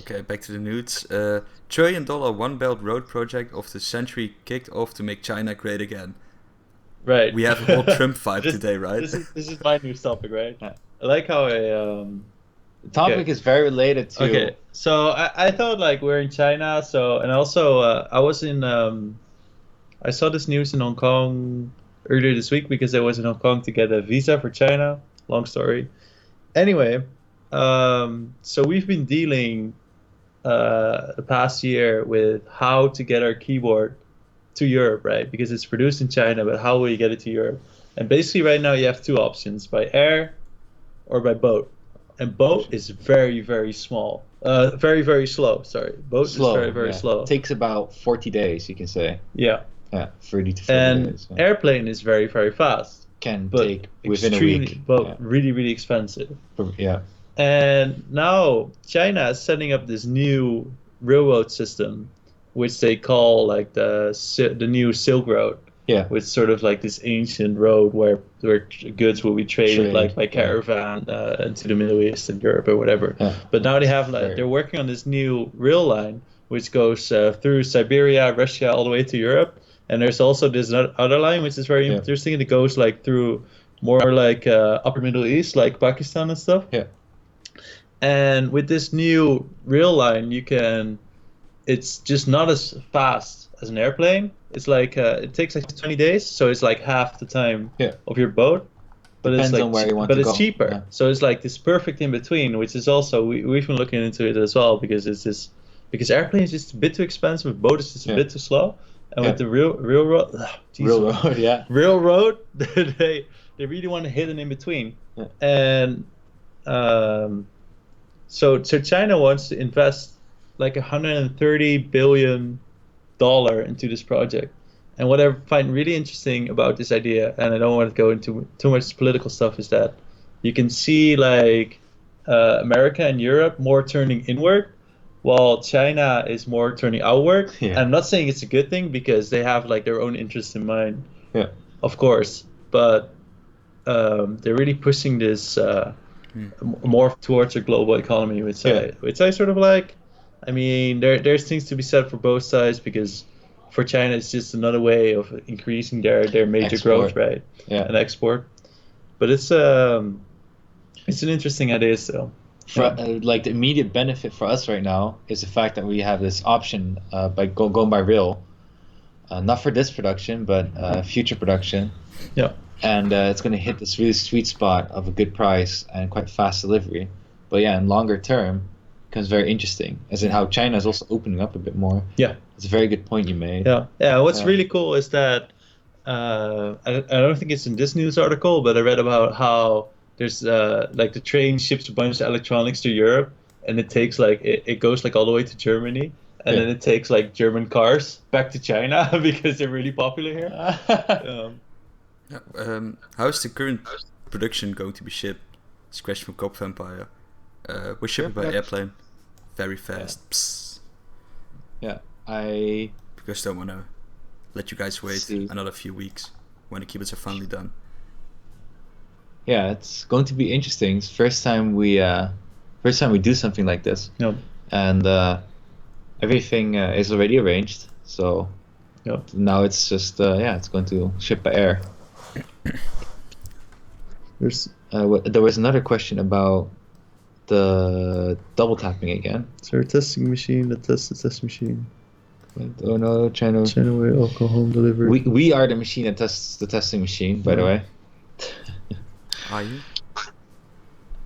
Okay, back to the nudes. $1 trillion One Belt Road project of the century kicked off to make China great again. Right. We have a whole Trump vibe This- today, right? This is my news topic, right? Yeah. I like how The topic Okay. is very related to. Okay, so I thought like we're in China, so and also I was in I saw this news in Hong Kong earlier this week because I was in Hong Kong to get a visa for China. Long story. Anyway, so we've been dealing the past year with how to get our keyboard to Europe, right? Because it's produced in China, but how will you get it to Europe? And basically right now you have 2 options, by air or by boat. And boat is very, very small. Very, very slow, sorry. Boat slow, is very, very yeah. slow. Takes about 40 days, you can say. Yeah. Yeah, 30 to 40 And days. Yeah. airplane is very, very fast. Can But take within a extremely, week. but really, really expensive. Yeah. And now China is setting up this new railroad system, which they call like the new Silk Road, Yeah. which is sort of like this ancient road where goods will be traded Trade, like by yeah. caravan into the Middle East and Europe or whatever. Yeah. But now they have Very- they're working on this new rail line which goes through Siberia, Russia, all the way to Europe. And there's also this other line which is very Yeah. interesting. It goes like through more like Upper Middle East, like Pakistan and stuff. Yeah. And with this new rail line, it's just not as fast as an airplane. It's like it takes like 20 days, so it's like half the time Yeah. of your boat. But Depends it's like, on where you want but to it's go. cheaper. Yeah. So it's like this perfect in between, which is also we've been looking into it as well because because airplane is just a bit too expensive, boat is just a Yeah. bit too slow, and Yeah. with the railroad, Railroad, yeah. railroad, they really want to hit an in between, Yeah. and so China wants to invest like $130 billion dollar into this project. And what I find really interesting about this idea, and I don't want to go into too much political stuff, is that you can see like America and Europe more turning inward, while China is more turning outward. Yeah. And I'm not saying it's a good thing because they have like their own interests in mind, Yeah. of course, but they're really pushing this more towards a global economy, which I sort of like. I mean, there's things to be said for both sides because for China it's just another way of increasing their major growth, right? Yeah. And export. But it's an interesting idea still. For, like the immediate benefit for us right now is the fact that we have this option by going by rail, not for this production but future production. Yeah. And it's going to hit this really sweet spot of a good price and quite fast delivery. But yeah, in longer term, it becomes very interesting, as in how China is also opening up a bit more. Yeah. It's a very good point you made. Yeah. What's really cool is that I don't think it's in this news article, but I read about how there's like the train ships a bunch of electronics to Europe, and it takes like it goes like all the way to Germany, and then it takes like German cars back to China because they're really popular here. How is the current production going to be shipped? It's a question from Cop Vampire. We're shipping by airplane, very fast. Psst. Yeah, because don't want to let you guys wait another few weeks when the keyboards are finally done. Yeah, it's going to be interesting. It's first time we do something like this. Yep. And everything is already arranged. So now it's just it's going to ship by air. There was another question about the double tapping again. Is there a testing machine that tests the test machine? Oh no, China way alcohol home delivery. We are the machine that tests the testing machine, by the way. Are you?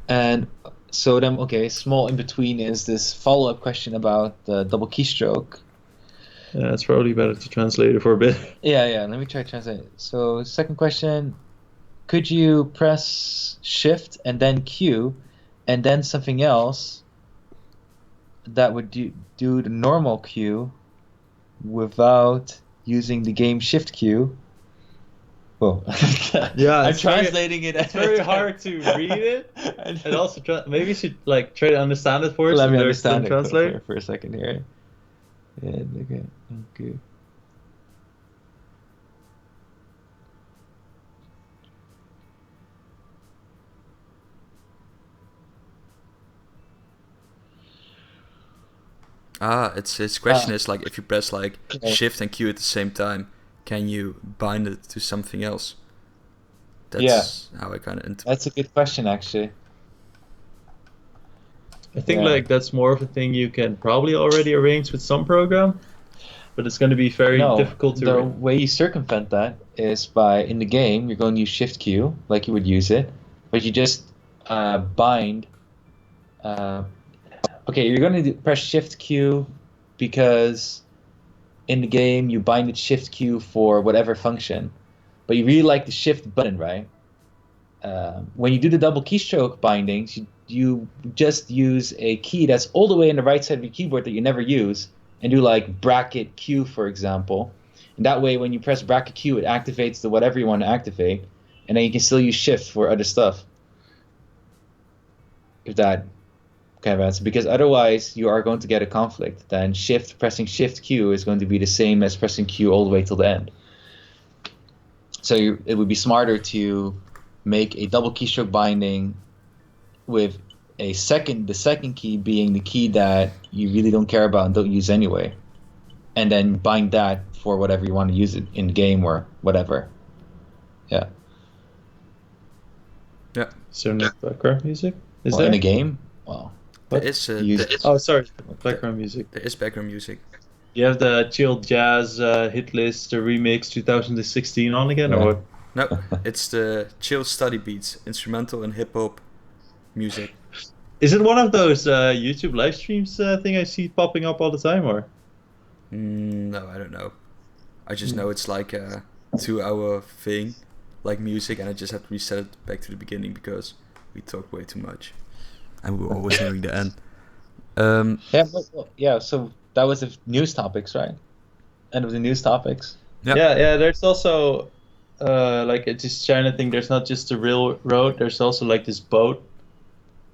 And so then, okay, small in between is this follow-up question about the double keystroke. Yeah, it's probably better to translate it for a bit. Yeah, let me try to translate it. So second question, could you press shift and then Q and then something else that would do the normal Q without using the game shift Q? Whoa. Yeah, I'm translating it. It's very hard to read it, and also maybe you should like try to understand it first. Let me understand it translate for a second here. Yeah, okay. Its question is like if you press like shift and Q at the same time, can you bind it to something else? That's how I kind of. That's a good question, actually. I think like that's more of a thing you can probably already arrange with some program, but it's going to be very difficult to. The way you circumvent that is by in the game you're going to use shift Q like you would use it, but you just bind. Okay, you're going to press shift Q because in the game you bind it shift Q for whatever function, but you really like the shift button, right? When you do the double keystroke bindings, you just use a key that's all the way on the right side of your keyboard that you never use, and do like bracket Q, for example. And that way, when you press bracket Q, it activates the whatever you want to activate, and then you can still use shift for other stuff. If that kind of answer, because otherwise you are going to get a conflict. Then pressing shift Q is going to be the same as pressing Q all the way till the end. So it would be smarter to make a double keystroke binding with the second key being the key that you really don't care about and don't use anyway, and then bind that for whatever you want to use it in game or whatever. Yeah. So no background music? Is there in a game? Well, there is. Background music. There is background music. You have the chill jazz hit list, the remix 2016 on again, or what? No, it's the chill study beats, instrumental and hip hop music. Is it one of those YouTube live streams thing I see popping up all the time, or? No, I don't know. I just know it's like a 2-hour thing, like music, and I just have to reset it back to the beginning because we talked way too much, and we were always nearing the end. So that was the news topics, right? end of the news topics. Yep. Yeah. There's also like it's this China thing. There's not just the railroad. There's also like this boat.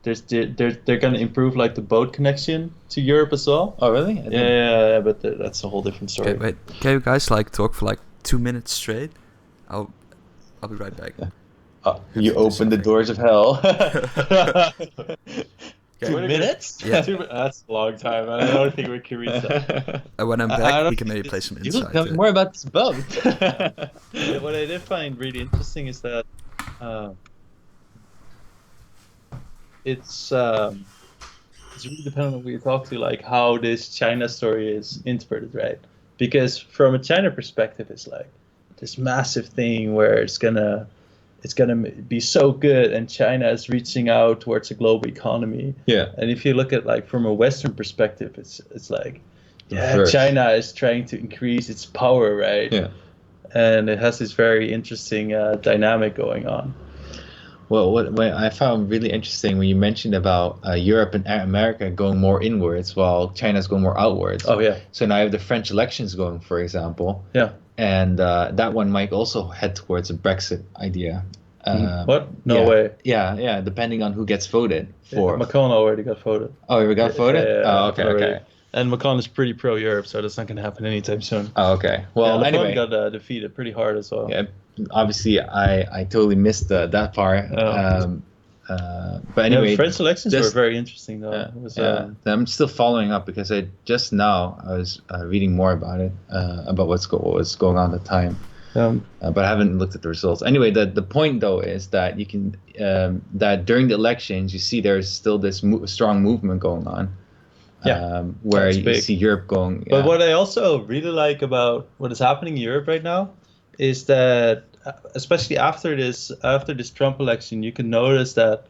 They're gonna improve like the boat connection to Europe as well. Oh, really? Yeah, but that's a whole different story. Okay, wait. Can you guys like talk for like 2 minutes straight? I'll be right back. You open the doors of hell. Okay. 2 minutes? Yeah. That's a long time. I don't think we can reach that. When I'm I back, don't we can maybe think play this- some You insight. will tell me more about this boat. What I did find really interesting is that it's really dependent on who you talk to, like how this China story is interpreted, right? Because from a China perspective, it's like this massive thing where it's gonna be so good, and China is reaching out towards a global economy. Yeah. And if you look at like from a Western perspective, it's like, yeah, Reverse. China is trying to increase its power, right? Yeah. And it has this very interesting dynamic going on. Well, what I found really interesting when you mentioned about Europe and America going more inwards while China's going more outwards. Oh yeah, So now you have the French elections going, for example, yeah. and that one might also head towards a Brexit idea. What? No yeah. way. Yeah, depending on who gets voted for. Macron already got voted. Oh, we got voted? Yeah, Oh, okay, already. okay. And Macron is pretty pro-Europe, so that's not going to happen anytime soon. Oh, okay. Well, Le Pen anyway. got defeated pretty hard as well. Yeah, obviously, I totally missed that part. Oh. But anyway, the French elections just- were very interesting, though. It was, I'm still following up because I was reading more about it, about what was going on at the time, but I haven't looked at the results. Anyway, the point though is that you can that during the elections you see there's still this strong movement going on. Where that's you big. see Europe going. But yeah. what I also really like about what is happening in Europe right now is that, especially after this Trump election, you can notice that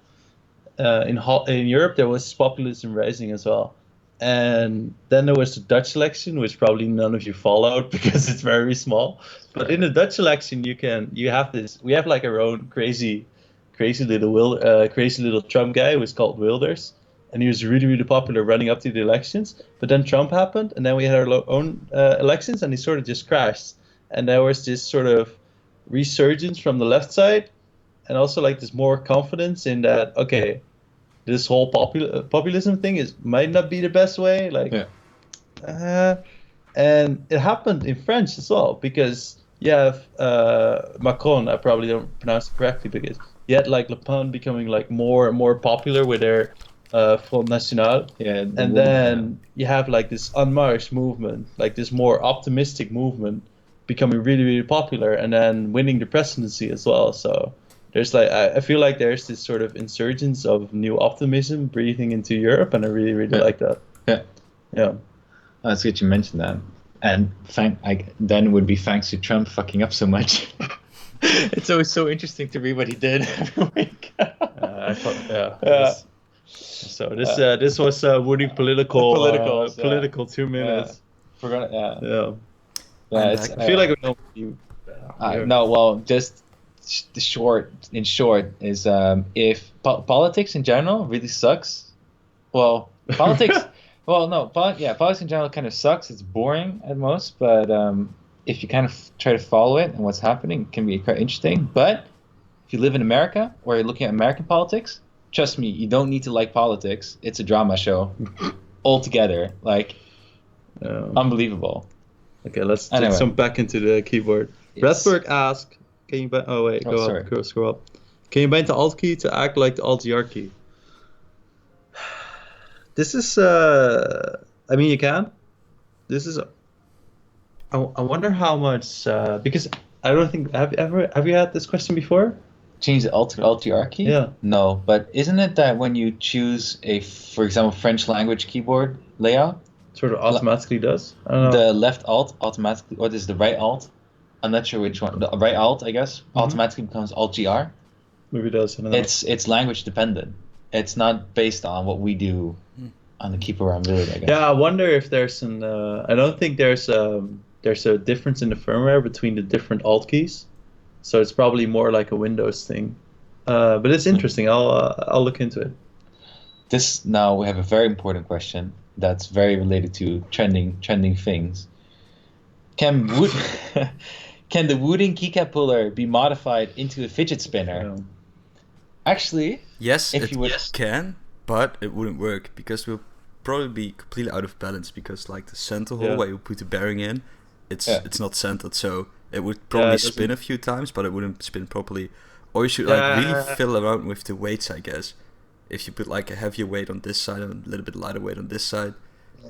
in Europe there was populism rising as well. And then there was the Dutch election, which probably none of you followed because it's very small. But in the Dutch election, we have like our own crazy little Trump guy who was called Wilders. And he was really, really popular running up to the elections. But then Trump happened, and then we had our own elections, and he sort of just crashed. And there was this sort of resurgence from the left side, and also like this more confidence in that, okay, this whole populism thing might not be the best way. Like, and it happened in French as well, because you have Macron, I probably don't pronounce it correctly, because you had like Le Pen becoming like more and more popular with their Front National, and then you have like this En Marche movement, like this more optimistic movement, becoming really, really popular, and then winning the presidency as well. So there's like I feel like there's this sort of insurgence of new optimism breathing into Europe, and I really, really like that. Yeah. Oh, that's good you mentioned that. And then it would be thanks to Trump fucking up so much. It's always so interesting to read what he did every week. So this was Woody political 2 minutes. Yeah. I feel like we don't. No, well, just in short, is if politics in general really sucks. Well, politics. Politics in general kind of sucks. It's boring at most, but if you kind of try to follow it and what's happening, it can be quite interesting. But if you live in America or you're looking at American politics, trust me, you don't need to like politics. It's a drama show altogether. Like, unbelievable. Okay, let's Anyway. jump back into the keyboard. Yes. Bradberg asked, "Can you bind? Oh wait, scroll up. Can you bind the Alt key to act like the Alt GR key?" This is, I mean, you can. This is. I wonder how much because I don't think have you had this question before? Change the Alt to the Alt GR key? Yeah. No, but isn't it that when you choose for example, French language keyboard layout, Sort of automatically does. I don't know. the left Alt automatically, or is the right Alt? I'm not sure which one. The right Alt, I guess, automatically becomes Alt GR. Maybe it does. I don't know. It's language dependent. It's not based on what we do on the keyboard around Village, I guess. Yeah, I wonder if there's an. I don't think there's a difference in the firmware between the different Alt keys, so it's probably more like a Windows thing. But it's interesting. I'll look into it. Now we have a very important question that's very related to trending things. Can wood can the wooden keycap puller be modified into a fidget spinner? Actually, Yes, if it you would, can, but it wouldn't work because we'll probably be completely out of balance because like the center hole Yeah. where you put the bearing in, it's Yeah. it's not centered, so it would probably it spin a few times, but it wouldn't spin properly. Or you should like really Yeah. fiddle around with the weights, I guess. If you put like a heavier weight on this side and a little bit lighter weight on this side,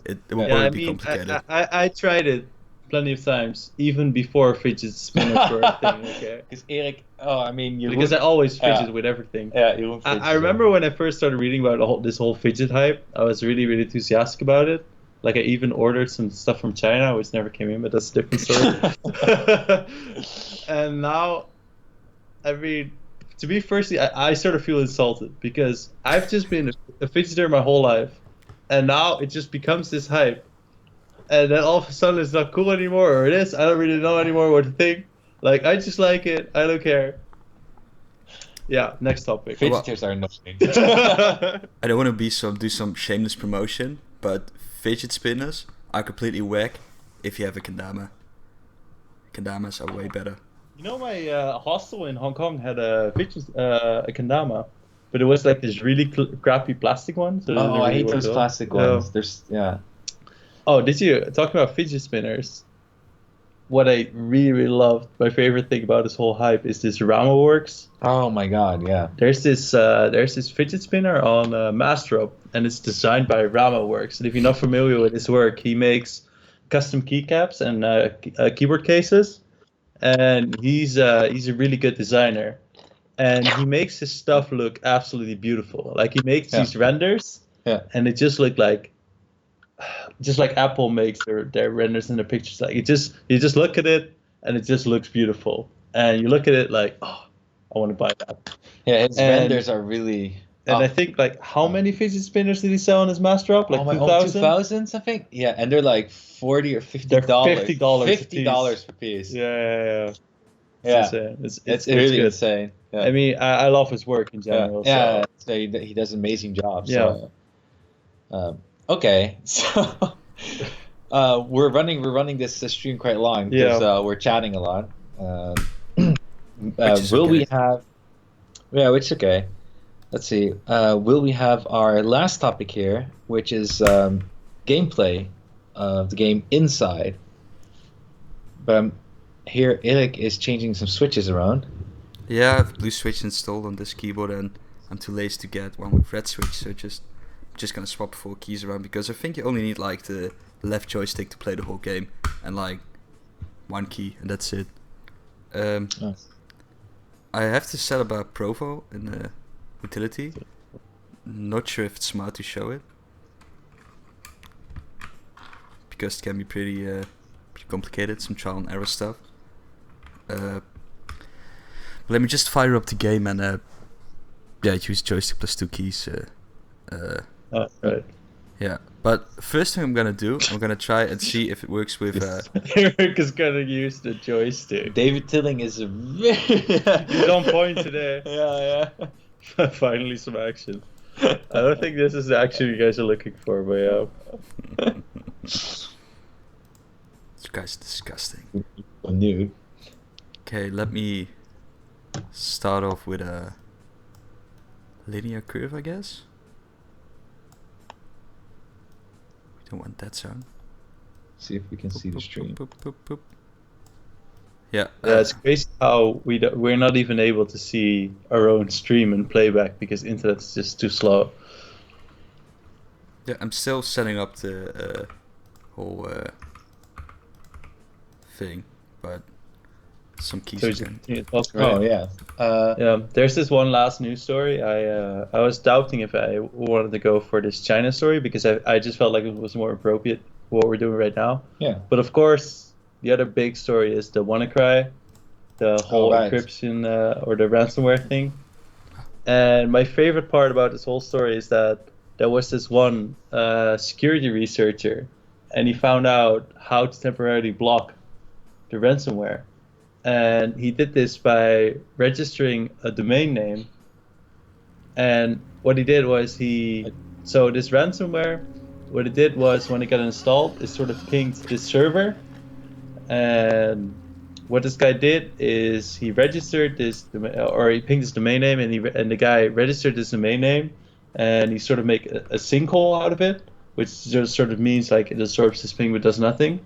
it will Yeah, probably I be mean, complicated. I tried it plenty of times, even before fidget spinners were a thing. Okay? because Eric, oh, I mean, you Because I always fidget Yeah. with everything. yeah, you won't I remember when I first started reading about this whole fidget hype, I was really, really enthusiastic about it. Like I even ordered some stuff from China, which never came in, but that's a different story. And now, I mean, to be firstly, I sort of feel insulted because I've just been a fidgeter my whole life, and now it just becomes this hype, and then all of a sudden it's not cool anymore, or it is. I don't really know anymore what to think. Like I just like it. I don't care. Yeah. Next topic. Fidgeters are annoying. I don't want to do some shameless promotion, but fidget spinners are completely whack if you have a kendama. Kendamas are way better. You know, my hostel in Hong Kong had a kendama, but it was like this really crappy plastic one. So it didn't Oh, I really hate work those well. plastic Yeah. ones. There's Oh, did you? Talking about fidget spinners, what I really, really loved, my favorite thing about this whole hype is this RamaWorks. Oh my god, yeah. There's this fidget spinner on Mastrop, and it's designed by RamaWorks. And if you're not familiar with his work, he makes custom keycaps and keyboard cases. And he's a really good designer, and he makes his stuff look absolutely beautiful. Like he makes Yeah. these renders, Yeah. and it just look like Apple makes their renders in the pictures. Like you just look at it, and it just looks beautiful. And you look at it like, oh, I want to buy that. Yeah, his And- vendors are really. And Oh. I think like how many fidget spinners did he sell on his Mastrop? Like oh my, 2,000. 2000s, I think. Yeah, and they're like $40 or $50. They're $50 a $50 per piece. Yeah. It's Yeah. insane. It's really good. insane. Yeah. I mean, I love his work in yeah, general. yeah. So. So he does an amazing job. Yeah. So, okay, so we're running this stream quite long because we're chatting a lot. Which is Will we okay. have? Yeah, which is okay. Let's see. Will we have our last topic here, which is gameplay of the game Inside? But here Eric is changing some switches around. Yeah, I have blue switch installed on this keyboard, and I'm too lazy to get one with red switch, so just gonna swap 4 keys around because I think you only need like the left joystick to play the whole game, and like 1 key, and that's it. Nice. I have to set up a Provo in the utility. Not sure if it's smart to show it because it can be pretty complicated, some trial and error stuff. Let me just fire up the game and use joystick plus 2 keys. Right. Yeah, but first thing I'm gonna do, I'm gonna try and see if it works with. Eric is gonna use the joystick. David Tilling is a very He's on point today. Yeah. Finally, some action. I don't think this is the action you guys are looking for, but yeah. This guy's disgusting. Nude. Okay, let me start off with a linear curve, I guess. We don't want that sound. See if we can see the stream. Boop, boop, boop, boop. Yeah. Yeah, it's crazy how we're not even able to see our own stream and playback because internet is just too slow. Yeah, I'm still setting up the whole thing, but some keys So again. Oh yeah. Yeah, there's this one last news story. I was doubting if I wanted to go for this China story because I just felt like it was more appropriate for what we're doing right now. Yeah. But of course, the other big story is the WannaCry, the whole right. encryption or the ransomware thing. And my favorite part about this whole story is that there was this one security researcher, and he found out how to temporarily block the ransomware. And he did this by registering a domain name. And what he did was so this ransomware, what it did was when it got installed, it sort of pinged this server. And what this guy did is he registered this, or he pinged this domain name, and the guy registered this domain name, and he sort of make a sinkhole out of it, which just sort of means like it absorbs this ping but does nothing,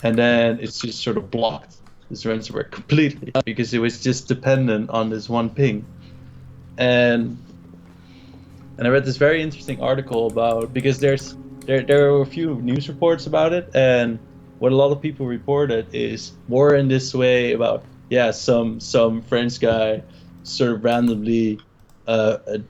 and then it's just sort of blocked this ransomware completely because it was just dependent on this one ping. And I read this very interesting article about, because there were a few news reports about it, and what a lot of people reported is more in this way about, some French guy sort of randomly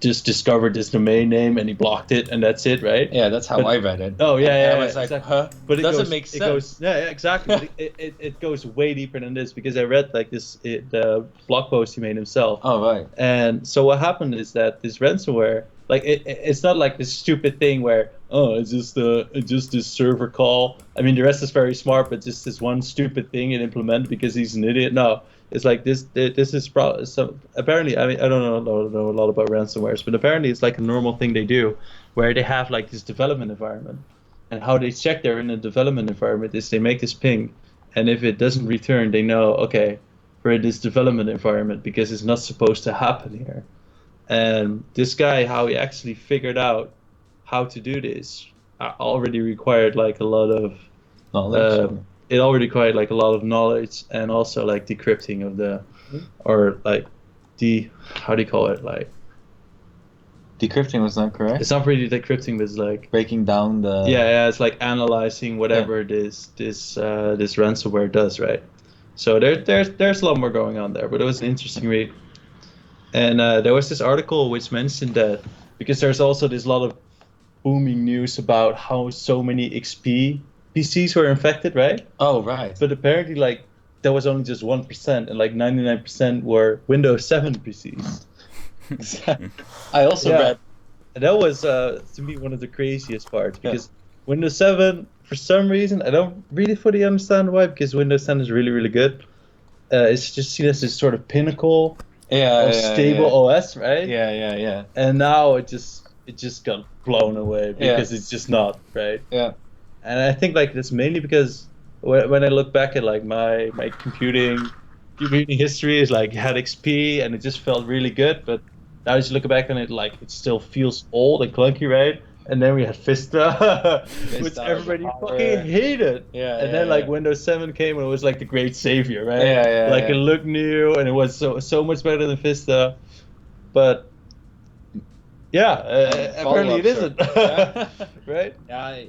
just discovered this domain name and he blocked it and that's it, right? Yeah, that's how I read it. Oh yeah, And yeah, I was like, exactly. huh? But it Doesn't goes, make it sense. goes, yeah, exactly. But it goes way deeper than this, because I read like the blog post he made himself. Oh right. And so what happened is that this ransomware, like it's not like this stupid thing where it's just this server call. I mean, the rest is very smart, but just this one stupid thing it implemented because he's an idiot. No, it's like this is so apparently. I mean, I don't know a lot about ransomwares, but apparently it's like a normal thing they do, where they have like this development environment, and how they check they're in a development environment is they make this ping, and if it doesn't return, they know, okay, we're in this development environment because it's not supposed to happen here. And this guy, how he actually figured out how to do this, already required like a lot of Knowledge. it already required like a lot of knowledge, and also like decrypting of the, or like how do you call it, like Decrypting was not correct. it's not really decrypting, but it's like Breaking down the. yeah, it's like analyzing whatever this ransomware does, right? So there's a lot more going on there, but it was an interesting read. And there was this article which mentioned that, because there's also this lot of booming news about how so many XP PCs were infected, right? Oh right. But apparently, like, there was only just 1%, and like 99% were Windows 7 PCs. I also read. And that was to me one of the craziest parts, because Windows 7, for some reason, I don't really fully understand why, because Windows 10 is really, really good. It's just seen as this sort of pinnacle of stable OS, right? Yeah. And now it just got blown away because it's just not, right? Yeah. And I think like that's mainly because when I look back at like my computing history is like had XP and it just felt really good, but now as you look back on it, like it still feels old and clunky, right? And then we had Vista, which everybody fucking hated. Yeah. And then like Windows 7 came and it was like the great savior, right? Yeah. Like it looked new and it was so much better than Vista, but apparently it isn't, right? Yeah,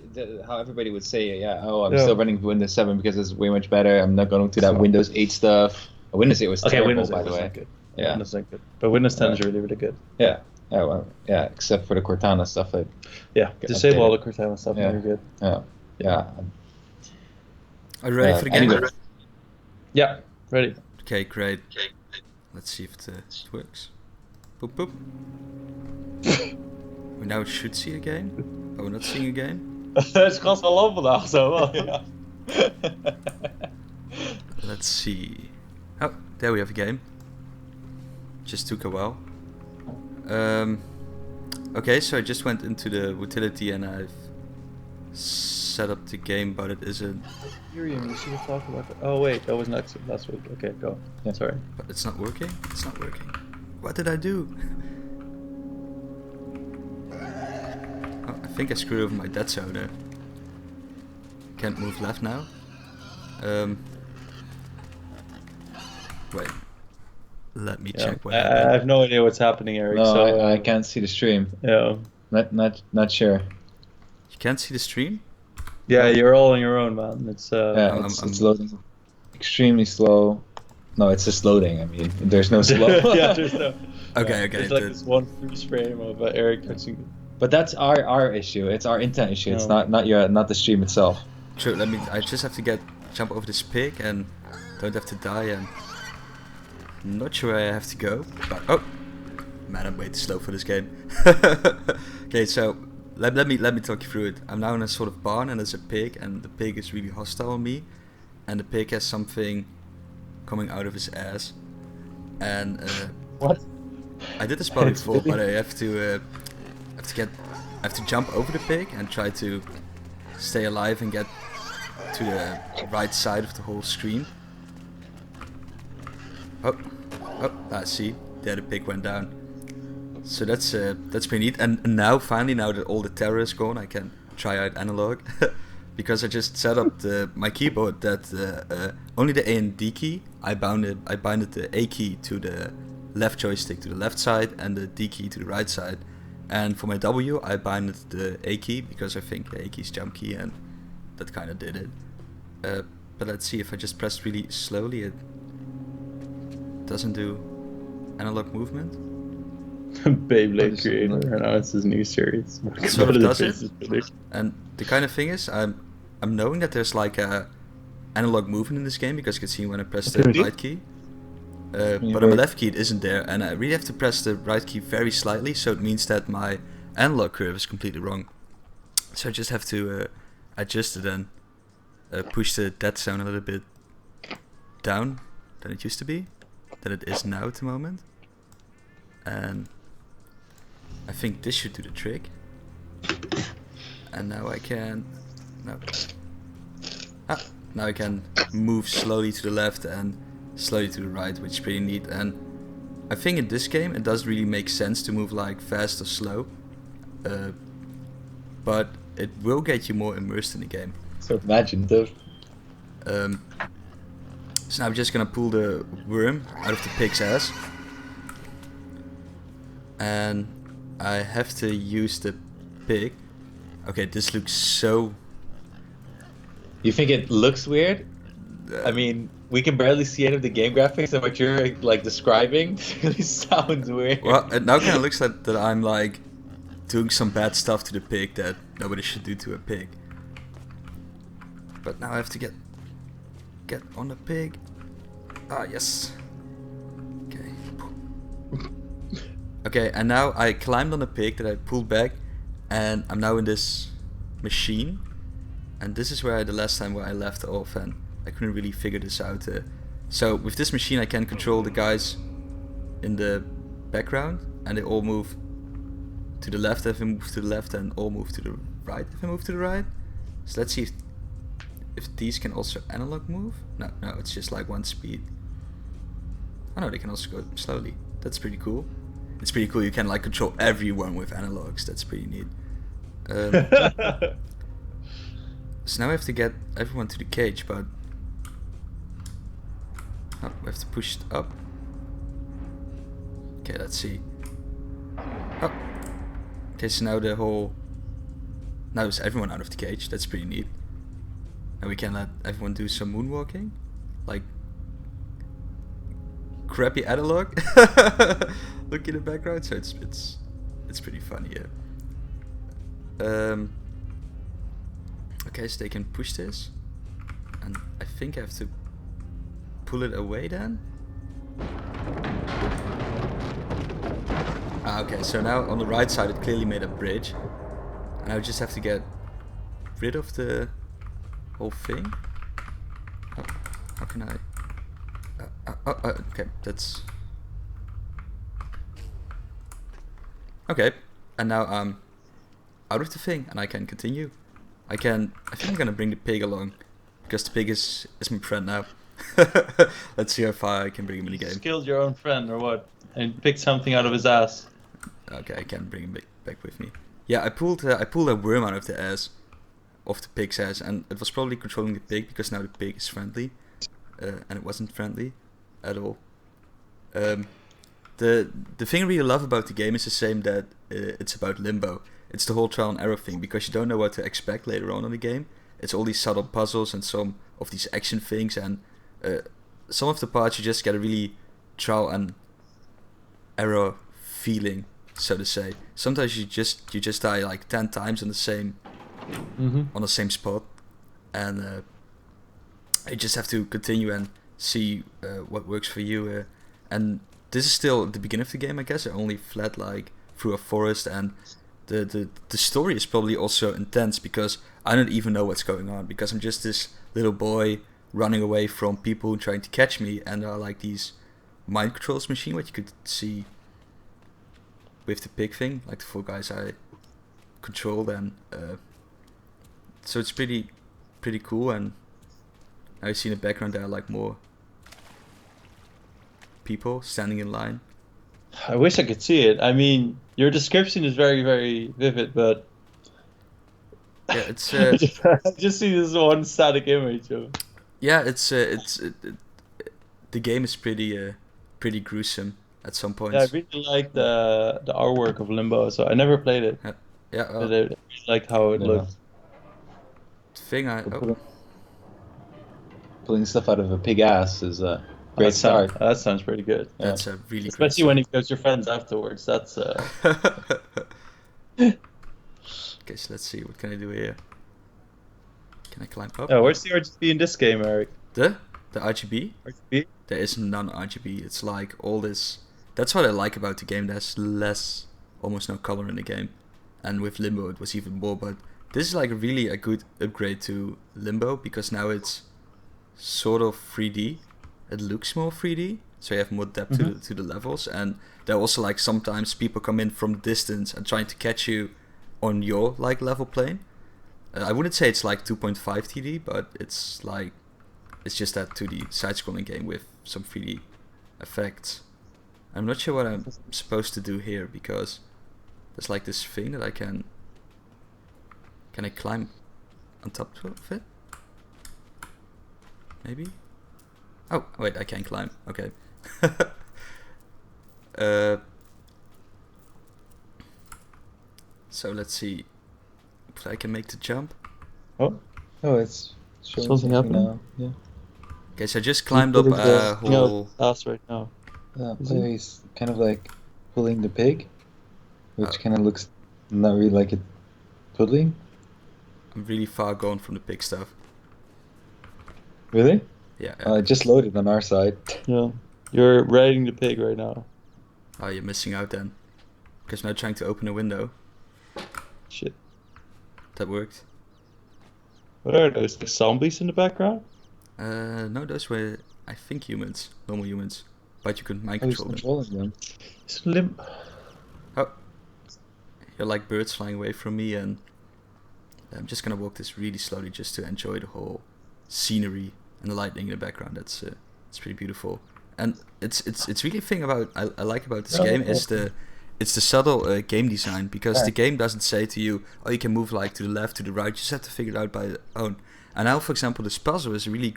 how everybody would say, I'm still running Windows 7 because it's way much better. I'm not going to that Windows 8 stuff. Windows 8 was terrible, Windows 8 by the was way. not good. Yeah. Windows 8 good. But Windows 10 is really, really good. Yeah. Except for the Cortana stuff. Disable all the Cortana stuff. Yeah. Very good. Yeah. Are you ready for the game? Anyway. Yeah, ready. Okay, great. Let's see if it works. Boop boop. We now should see a game. Oh, we're not seeing a game? Het gaat wel op vandaag zo. Let's see. Oh, there we have a game. Just took a while. Okay, so I just went into the utility and I've set up the game, but it isn't. Miriam, you should have talked about that. Oh wait, that was next last week. Okay, go. Yeah. Sorry. But it's not working? It's not working. What did I do? Oh, I think I screwed over my dead zone there. Can't move left now. Wait. Let me check what I happened. have no idea what's happening, Eric. No, so I can't see the stream. Yeah. Not sure. You can't see the stream? Yeah, you're all on your own, man. It's It's loading extremely slow. No, it's just loading. I mean, there's no slow. yeah, there's no. Okay. It's like this one freeze frame of Eric touching. But that's our issue. It's our internet issue. It's No. not the stream itself. True, I just have to jump over this pig and don't have to die, and not sure where I have to go, but oh man, I'm way too slow for this game. Okay, so let me talk you through it. I'm now in a sort of barn and there's a pig, and the pig is really hostile on me, and the pig has something coming out of his ass, and What? I did this probably before, but I have to jump over the pig and try to stay alive and get to the right side of the whole screen. Oh, I see. There the pig went down. So that's pretty neat. And now, finally, now that all the terror is gone, I can try out analog. Because I just set up my keyboard that only the A and D key, I bounded the A key to the left joystick to the left side and the D key to the right side. And for my W, I bounded the A key because I think the A key is jump key, and that kind of did it. But let's see, if I just press really slowly, it doesn't do analog movement. Beyblade creator announces new series. Sort of does it. And the kind of thing is, I'm knowing that there's like a analog movement in this game because you can see when I press the right key. But on the left key it isn't there, and I really have to press the right key very slightly, so it means that my analog curve is completely wrong. So I just have to adjust it and push the dead zone a little bit down than it used to be, than it is now at the moment. And I think this should do the trick. And now I can... No. Now I can move slowly to the left and slowly to the right, which is pretty neat. And I think in this game it doesn't really make sense to move like fast or slow. But it will get you more immersed in the game. So imaginative. So now I'm just gonna pull the worm out of the pig's ass. And I have to use the pig. Okay, this looks so... You think it looks weird? I mean, we can barely see any of the game graphics, and what you're like describing really sounds weird. Well, it now kind of looks like that I'm like doing some bad stuff to the pig that nobody should do to a pig. But now I have to get on the pig. Ah, yes. Okay. Okay, and now I climbed on the pig that I pulled back, and I'm now in this machine. And this is where the last time where I left off, and I couldn't really figure this out. So with this machine I can control the guys in the background, and they all move to the left if I move to the left, and all move to the right if I move to the right. So let's see if these can also analog move. No, it's just like one speed. Oh no, they can also go slowly. That's pretty cool. It's pretty cool, you can like control everyone with analogs. That's pretty neat. So now I have to get everyone to the cage, but oh, we have to push it up. Okay, let's see. Oh. Okay, so now now is everyone out of the cage. That's pretty neat. Now we can let everyone do some moonwalking, like crappy analog. Look in the background, so it's pretty funny, yeah. Okay, so they can push this, and I think I have to pull it away then. Okay, so now on the right side it clearly made a bridge, and I just have to get rid of the whole thing. How can I? Okay, that's okay. And now I'm out of the thing, and I can continue. I think I'm gonna bring the pig along, because the pig is my friend now. Let's see how far I can bring him in the game. You killed your own friend or what? And picked something out of his ass. Okay, I can bring him back with me. Yeah, I pulled a worm out of the ass, of the pig's ass, and it was probably controlling the pig because now the pig is friendly, and it wasn't friendly at all. The thing I really love about the game is the same that it's about Limbo. It's the whole trial and error thing, because you don't know what to expect later on in the game. It's all these subtle puzzles and some of these action things, and some of the parts you just get a really trial and error feeling, so to say. Sometimes you just die like 10 times on the same spot, and you just have to continue and see what works for you. And this is still at the beginning of the game, I guess. I only fled like through a forest, and the story is probably also intense because I don't even know what's going on, because I'm just this little boy running away from people trying to catch me, and there are like these mind controls machine, what you could see with the pig thing, like the 4 guys I controlled, and so it's pretty pretty cool, and now you see in the background there are like more people standing in line. I wish I could see it. I mean, your description is very, very vivid, but Yeah, it's I just see this one static image of. yeah, the game is pretty gruesome at some Yeah, I points. really like the artwork of Limbo, so I never played it, Yeah, but I really liked how it Yeah. looked. thing I Pulling stuff out of a pig ass is a great start. That sounds pretty good. Yeah. that's a really Especially when he goes your friends afterwards. That's Okay, so let's see, what can I do here? Can I climb up? yeah. Where's the RGB in this game, Eric? The RGB? RGB? There is none RGB. It's like all this. That's what I like about the game. There's less, almost no color in the game, and with Limbo it was even more. But this is like really a good upgrade to Limbo because now it's sort of 3D. It looks more 3D, so you have more depth to the levels, and there are also like sometimes people come in from distance and trying to catch you on your like level plane. I wouldn't say it's like 2.5 TD, but it's just that 2D side-scrolling game with some 3D effects. I'm not sure what I'm supposed to do here because there's like this thing that I can I climb on top of it? Maybe? Oh, wait, I can't climb. Okay. So let's see if I can make the jump. Oh, It's showing Something happened? now. Yeah. Okay, so I just climbed up a whole... no, that's right now. Yeah, Is so it? he's kind of like pulling the pig, which Oh. kind of looks not really like it pudding. I'm really far gone from the pig stuff. Really? Yeah. It just loaded on our side. Yeah, you're riding the pig right now. Oh, you're missing out then. Because now trying to open a window. Shit. That worked. What are those? The zombies in the background? No, those were, I think, humans. Normal humans. But you could mind Oh, he's control them. controlling them. Slim. Oh. You're like birds flying away from me, and I'm just gonna walk this really slowly just to enjoy the whole scenery and the lightning in the background. It's pretty beautiful. And it's really a thing about I like about this game is it's the subtle game design, because the game doesn't say to you, oh, you can move like to the left, to the right. You just have to figure it out by your own. And now, for example, this puzzle is a really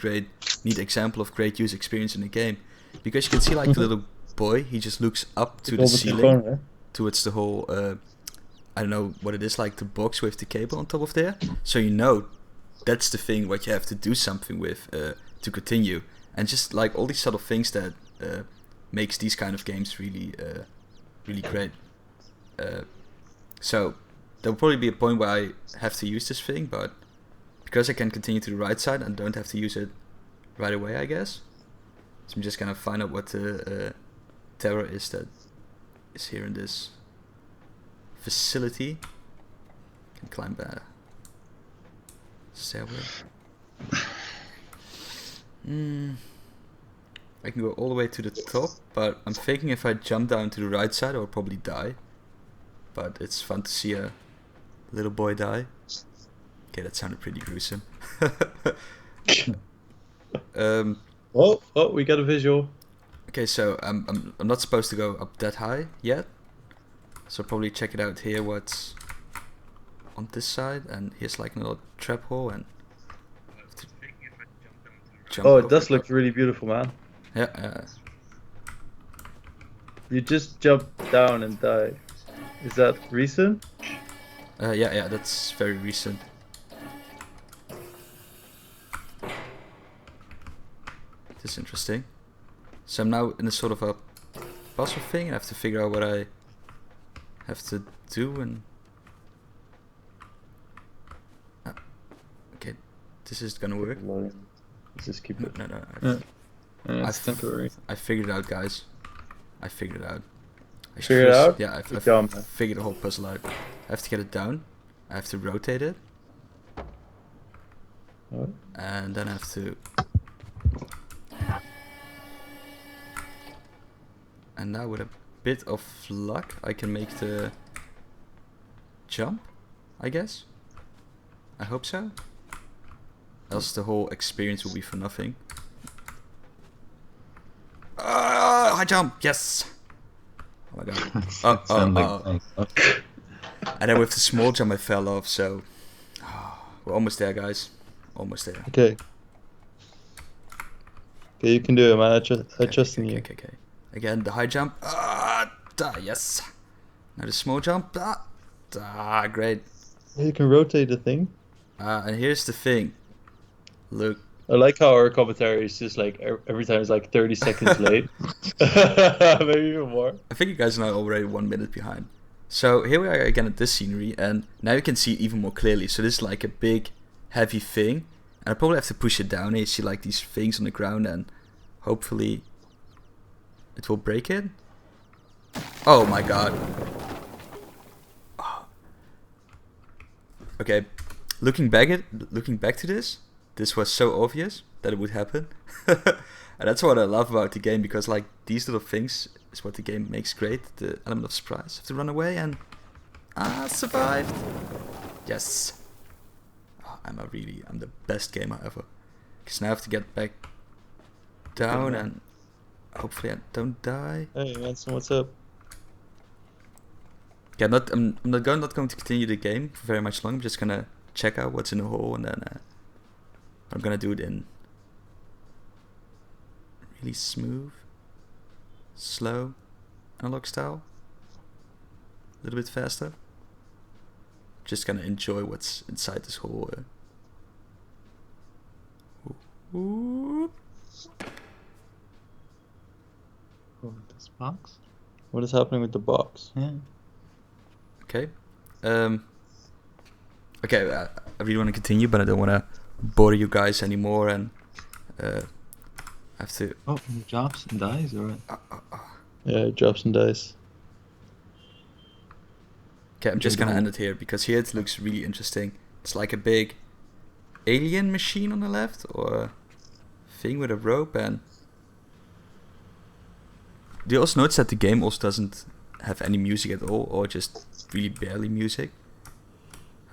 neat example of great user experience in the game, because you can see like the little boy, he just looks up to the ceiling towards the whole I don't know what it is, like the box with the cable on top of there. So you know that's the thing what you have to do something with to continue. And just like all these subtle things that makes these kind of games really really great. So there will probably be a point where I have to use this thing, but because I can continue to the right side and don't have to use it right away, I guess. So I'm just gonna find out what the terror is that is here in this facility. Can climb the stairway. I can go all the way to the top, but I'm thinking if I jump down to the right side, I'll probably die. But it's fun to see a little boy die. Okay, that sounded pretty gruesome. Oh, we got a visual. Okay, so I'm not supposed to go up that high yet. So I'll probably check it out here what's on this side, and here's like another trap hole, and jump Oh, it over does look really beautiful, man. Yeah, You just jumped down and died. Is that recent? yeah, that's very recent. This is interesting. So I'm now in a sort of a puzzle thing. I have to figure out what I have to do, and okay, this is gonna work. Let's just keep it. No. It's temporary. I figured it out, guys. I figured it out. Figured it out? Yeah, Good job, man. figured the whole puzzle out. I have to get it down. I have to rotate it. What? And then I have to... And now with a bit of luck, I can make the jump, I guess. I hope so. else the whole experience will be for nothing. High jump, yes! Oh my god. That sounds like nice. And then with the small jump I fell off, so... we're almost there, guys. Almost there. Okay. Okay, you can do it, man. I trust in you. Okay. Again, the high jump. Yes. Now the small jump. Great. You can rotate the thing. And here's the thing. Look. I like how our commentary is just like every time it's like 30 seconds late. Maybe even more. I think you guys are now already 1 minute behind. So here we are again at this scenery, and now you can see it even more clearly. So this is like a big, heavy thing, and I probably have to push it down. And you see like these things on the ground, and hopefully it will break it. Oh my god. Okay, looking back to this was so obvious that it would happen. And that's what I love about the game, because like these little things is what the game makes great. The element of surprise. Have to run away and survived. Yes. I'm the best gamer ever. Because now I have to get back down and hopefully I don't die. Hey Manson, what's up? Yeah, I'm not going to continue the game for very much longer. I'm just gonna check out what's in the hole, and then I'm gonna do it in really smooth, slow, analog style, a little bit faster. Just gonna enjoy what's inside this hole. This box? What is happening with the box? Yeah. Okay. Okay, I really want to continue, but I don't want to bore you guys anymore, and I have to... Oh, it drops and dies, or what? Yeah, it drops and dies. Okay, I'm just gonna end it here, because here it looks really interesting. It's like a big alien machine on the left, or a thing with a rope, and... Do you also notice that the game also doesn't have any music at all, or just really barely music?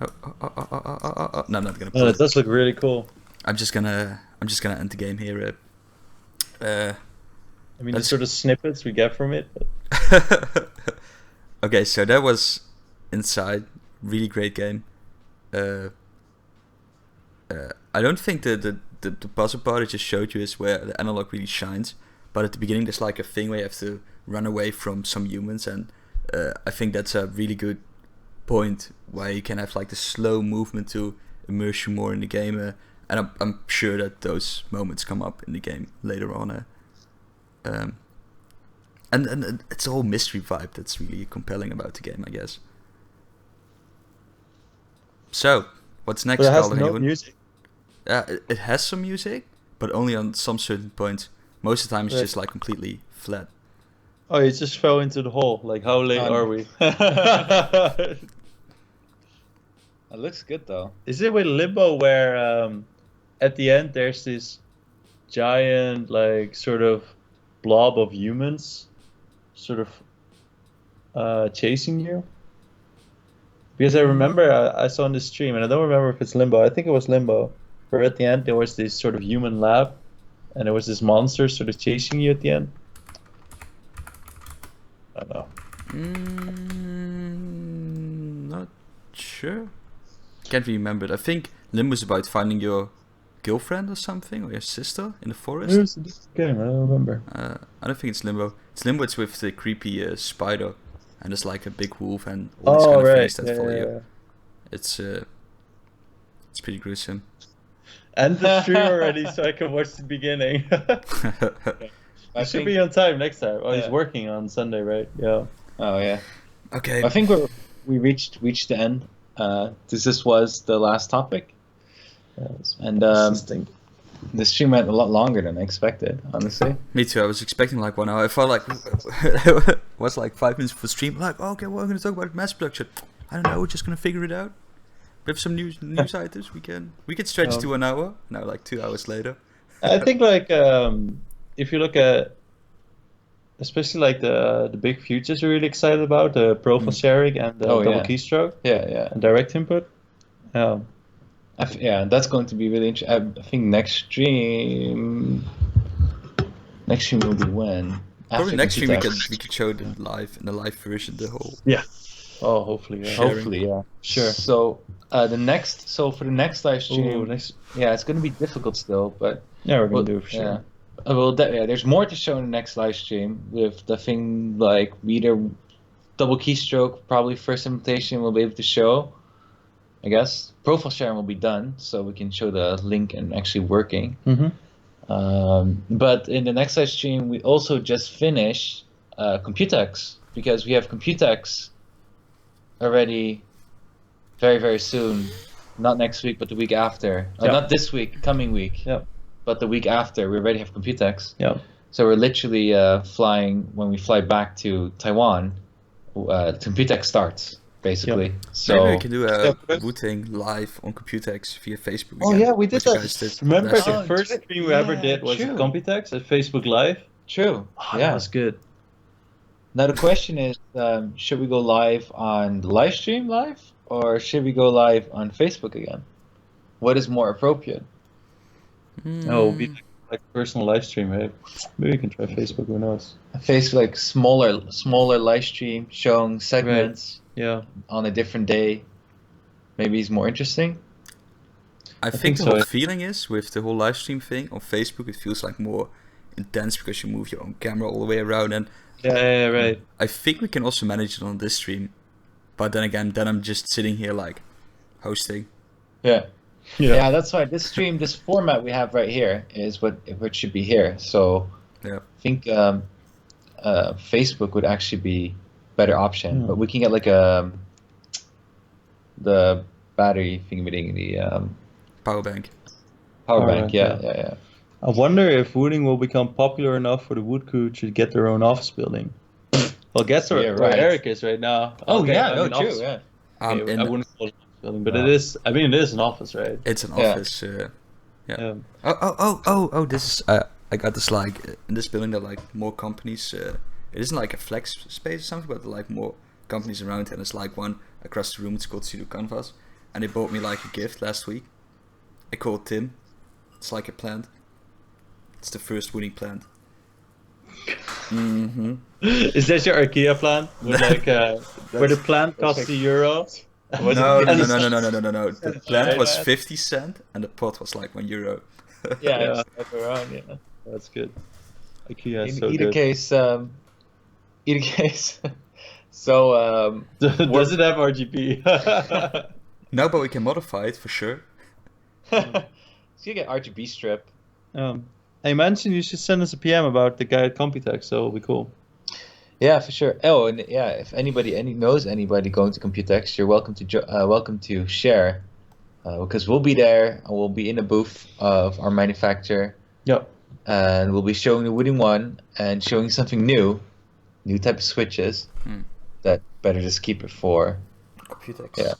No, I'm not gonna play. No, it does look really cool. I'm just gonna end the game here. I mean, the sort of snippets we get from it. Okay, so that was Inside. Really great game. I don't think the puzzle part I just showed you is where the analog really shines. But at the beginning, there's like a thing where you have to run away from some humans, and I think that's a really good point where you can have like the slow movement to immerse you more in the game. And I'm sure that those moments come up in the game later on. And it's a whole mystery vibe that's really compelling about the game, I guess. So, what's next, But it has Carl? no music. It has some music, but only on some certain points. Most of the time, it's Right. just like completely flat. Oh, you just fell into the hole. Like, how late are we? It looks good though. Is it with Limbo where at the end there's this giant, like, sort of blob of humans sort of chasing you? Because I remember I saw in the stream, and I don't remember if it's Limbo. I think it was Limbo, where at the end there was this sort of human lab, and there was this monster sort of chasing you at the end. I don't know. Not sure. Can't remember it. I think Limbo is about finding your girlfriend or something, or your sister in the forest. It was a different game, I don't remember. I don't think it's Limbo. It's Limbo. It's with the creepy spider, and there's like a big wolf and all these kind of things that follow you. It's pretty gruesome. End the stream already so I can watch the beginning. I should be on time next time. Oh, he's working on Sunday, right? Yeah. Oh yeah. Okay. I think we reached the end. This was the last topic, and the stream went a lot longer than I expected. Honestly. Me too. I was expecting like 1 hour. I felt like it was like 5 minutes for stream. Like, okay, well, we're gonna talk about mass production. I don't know. We're just gonna figure it out. We have some news items. We can stretch to 1 hour. Now, like 2 hours later. I think like if you look at, especially like the big futures we're really excited about, the profile sharing and the double keystroke. Yeah. And direct input. Yeah, that's going to be really interesting. I think next stream will be when? Probably After next stream we Computex. could show the live in the live version the whole Yeah. Oh, hopefully. Yeah. Sharing. Hopefully, yeah. Sure. So for the next live stream, Ooh, next. yeah, it's going to be difficult still, but Yeah, we're gonna well, do it for sure. yeah. Yeah, there's more to show in the next live stream with the thing like reader double keystroke. Probably first implementation we'll be able to show. I guess profile sharing will be done, so we can show the link and actually working. Mm-hmm. But in the next live stream, we also just finished Computex because we have Computex already very, very soon. Not next week, but the week after. Yeah. Not this week, coming week. Yeah. But the week after, we already have Computex. Yeah. So we're literally flying, when we fly back to Taiwan, Computex starts, basically. So maybe we can do a Yeah. Wu-Tang live on Computex via Facebook. Oh, again, yeah, we did which you that. guys did Remember last the year. Oh, first true. stream we ever Yeah, did was true. at Computex at Facebook Live. True. Oh, Yeah. that was good. Now the question is, should we go live on the live stream live, or should we go live on Facebook again? What is more appropriate? No, we like personal live stream, right? Maybe we can try Facebook. Who knows? A Facebook like smaller live stream showing segments Yeah. on a different day. Maybe it's more interesting. I think think the so. whole feeling is with the whole live stream thing on Facebook, it feels like more intense because you move your own camera all the way around, and Yeah, right. I think we can also manage it on this stream. But then again, then I'm just sitting here like hosting. Yeah. Yeah. Yeah, that's why this stream, this format we have right here is what should be here. So Yeah. I think Facebook would actually be better option, Hmm. but we can get like the battery thingy, the Power bank. power Power bank. bank, Yeah, yeah. yeah. I wonder if Wooding will become popular enough for the Wood Crew to get their own office building. Well, guess where, Yeah, where right. Eric is right now. Oh Okay, yeah, I no, mean, true. office- Yeah. okay, In I wouldn't call it an office building, but No. it is. I mean, it is an office, right? it's an Yeah. office. Yeah. Yeah. Oh! This is. I got this like in this building. There are like more companies. It isn't like a flex space or something, but there are, like more companies around, and there's like one across the room. It's called Pseudo Canvas, and they bought me like a gift last week. I call it Tim. It's like a plant. It's the first winning plant. Mm-hmm. Is that your IKEA plan? With like, where the plant costs €1? Was No, it- no. The plant was 50 cent, and the pot was like €1. Yeah, Yeah. it's like around, yeah. That's good. IKEA is In so either good. case, so Does it have RGB? No, but we can modify it for sure. so you get RGB strip. I mentioned you should send us a PM about the guy at Computex, so it'll be cool. Yeah, for sure. Oh, and yeah, if anybody knows anybody going to Computex, you're welcome to share, because we'll be there and we'll be in the booth of our manufacturer, Yep. and we'll be showing the Wooden One and showing something new type of switches that better just keep it for, Computex. Yeah.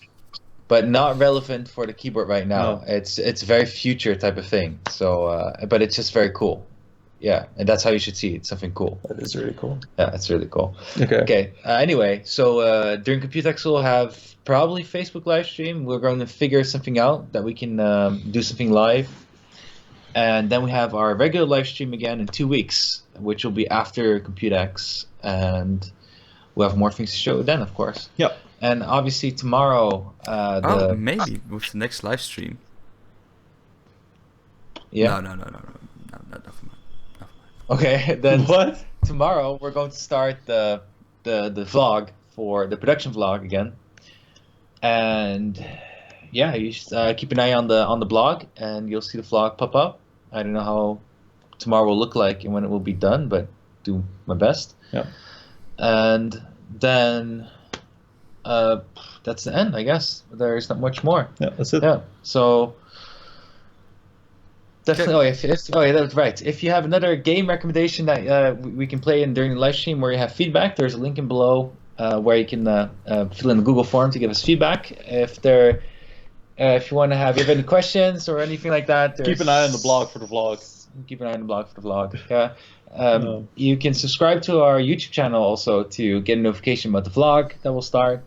but not relevant for the keyboard right now. No. It's a very future type of thing. So, but it's just very cool. Yeah, and that's how you should see it. Something cool. That is really cool. Yeah, it's really cool. Okay. Okay. Anyway, so during Computex we'll have probably Facebook live stream. We're going to figure something out that we can do something live, and then we have our regular live stream again in 2 weeks, which will be after Computex, and we'll have more things to show then, of course. Yep. And obviously tomorrow, Oh, maybe with the next live stream. yeah. No, never mind. Okay, then What? tomorrow we're going to start the vlog for the production vlog again, and yeah, you should keep an eye on the blog, and you'll see the vlog pop up. I don't know how tomorrow will look like and when it will be done, but do my best. Yeah. And then that's the end, I guess. There's not much more. Yeah, that's it. Yeah. So definitely. Oh yeah, that's right. If you have another game recommendation that we can play in during the live stream where you have feedback, there's a link in below where you can fill in the Google form to give us feedback. If you want to have any questions or anything like that, Keep an eye on the blog for the vlog. Keep an eye on the blog for the vlog. Yeah. You can subscribe to our YouTube channel also to get a notification about the vlog that will start,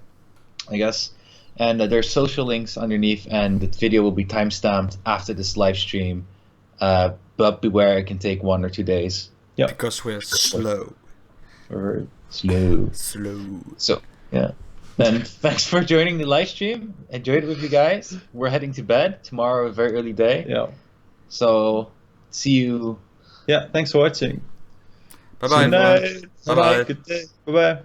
I guess. And there's social links underneath, and the video will be timestamped after this live stream. But beware, it can take 1 or 2 days. Yeah. Because we're slow. Or slow. Slow. So, yeah. Then thanks for joining the live stream. Enjoyed it with you guys. We're heading to bed. Tomorrow, a very early day. Yeah. So, see you. Yeah. Thanks for watching. Bye bye. Good night. Bye-bye. Good day. Bye bye.